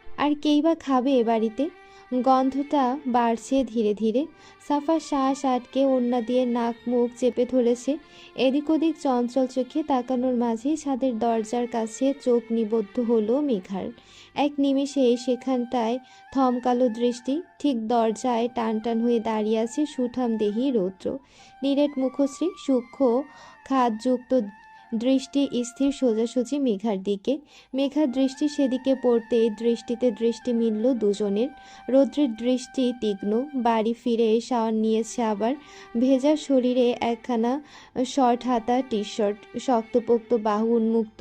[SPEAKER 2] আর কেই বা খাবে এ বাড়িতে? গন্ধটা বাড়ছে ধীরে ধীরে। সাফা শ্বাস আটকে ওড়না দিয়ে নাক মুখ চেপে ধরেছে। এদিক ওদিক চঞ্চল চোখে তাকানোর মাঝেই ছাদের দরজার কাছে চোখ নিবদ্ধ হলো মেঘার। এক নিমেষেই সেখানটায় থমকালো দৃষ্টি। ঠিক দরজায় টান টান হয়ে দাঁড়িয়ে আছে সুঠাম দেহী রৌদ্র। নিরেট মুখশ্রী, সূক্ষ্ম খাদযুক্ত দৃষ্টি স্থির সোজাসুজি মেঘার দিকে। মেঘার দৃষ্টি সেদিকে পড়তেই দৃষ্টিতে দৃষ্টি মিলল দুজনের। রৌদ্রের দৃষ্টি তীক্ষ্ণ। বাড়ি ফিরে শাওয়ার নিয়েছে আবার। ভেজা শরীরে একখানা শর্ট হাতা টি শার্ট, শক্তপোক্ত বাহু উন্মুক্ত,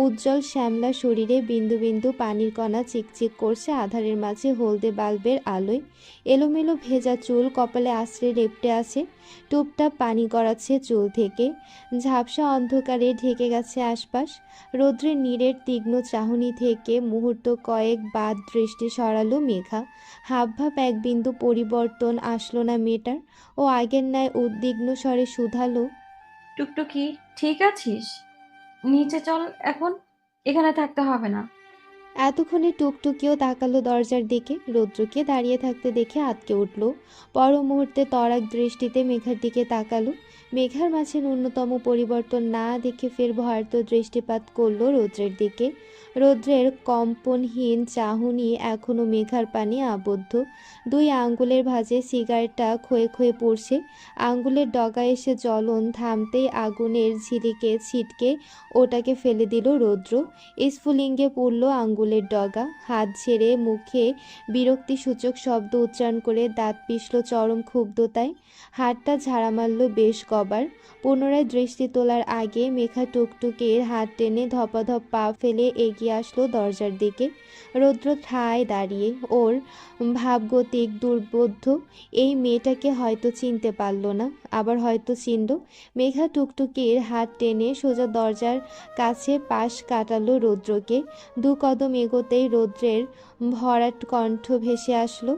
[SPEAKER 2] উজ্জ্বল শ্যামলা শরীরে বিন্দু বিন্দু পানির কণা চিকচিক করছে আধারের মাঝে হলদে বাল্বের আলোয়। এলোমেলো ভেজা চুল কপালে আশ্রে লেপ্টে আছে। টুপটাপ পানি গড়াচ্ছে চুল থেকে। ঝাপসা অন্ধকারে ঢেকে গেছে আশপাশ। রৌদ্রের নীরের তীক্ষ্ণ চাহনি থেকে মুহূর্ত কয়েক বাদ দৃষ্টি সরালো মেঘা। হাবভাব এক বিন্দু পরিবর্তন আসলো না মেয়েটার। ও আগের ন্যায় উদ্বিগ্ন স্বরে শুধালো,
[SPEAKER 1] টুকটুকি ঠিক আছিস? নিচে চল এখন, এখানে থাকতে হবে না।
[SPEAKER 2] এতক্ষণে টুকটুকিও তাকালো দরজার দিকে। রৌদ্রকে দাঁড়িয়ে থাকতে দেখে আঁতকে উঠল। পর মুহূর্তে তরাক দৃষ্টিতে মেঘার দিকে তাকালো। মেঘার মাঝে ন্যূনতম পরিবর্তন না দেখে ফের ভয়ার্ত দৃষ্টিপাত করলো রৌদ্রের দিকে। রৌদ্রের কম্পনহীন চাহনি এখনো মেঘার পানে আবদ্ধ। দুই আঙ্গুলের ভাঁজে সিগারেটটা ক্ষয়ে ক্ষয়ে পড়ছে। আঙ্গুলের ডগায় এসে জ্বলন থামতেই আগুনের ঝিলিকে ছিটকে ওটাকে ফেলে দিল রৌদ্র। স্ফুলিঙ্গে পড়ল আঙ্গুলের ডগা। হাত ঝেড়ে মুখে বিরক্তিসূচক শব্দ উচ্চারণ করে দাঁত পিষল চরম ক্ষুব্ধতায়। হাতটা ঝাড়া মারল বেশ কবার। পুনরায় দৃষ্টি তোলার আগে মেঘা টুকটুকির হাত টেনে ধপাধপ পা ফেলে এগিয়ে আসলো দরজার দিকে। রৌদ্র ঠায় দাঁড়িয়ে। ওর ভাবগতিক দুর্বোধ্য। এই মেয়েটাকে হয়তো চিনতে পারল না, আবার হয়তো চিনল। মেঘা টুকটুকির হাত টেনে সোজা দরজার কাছে পাশ কাটালো রৌদ্রকে। দু কদম এগোতেই রৌদ্রের ভরাট কণ্ঠ ভেসে আসলো,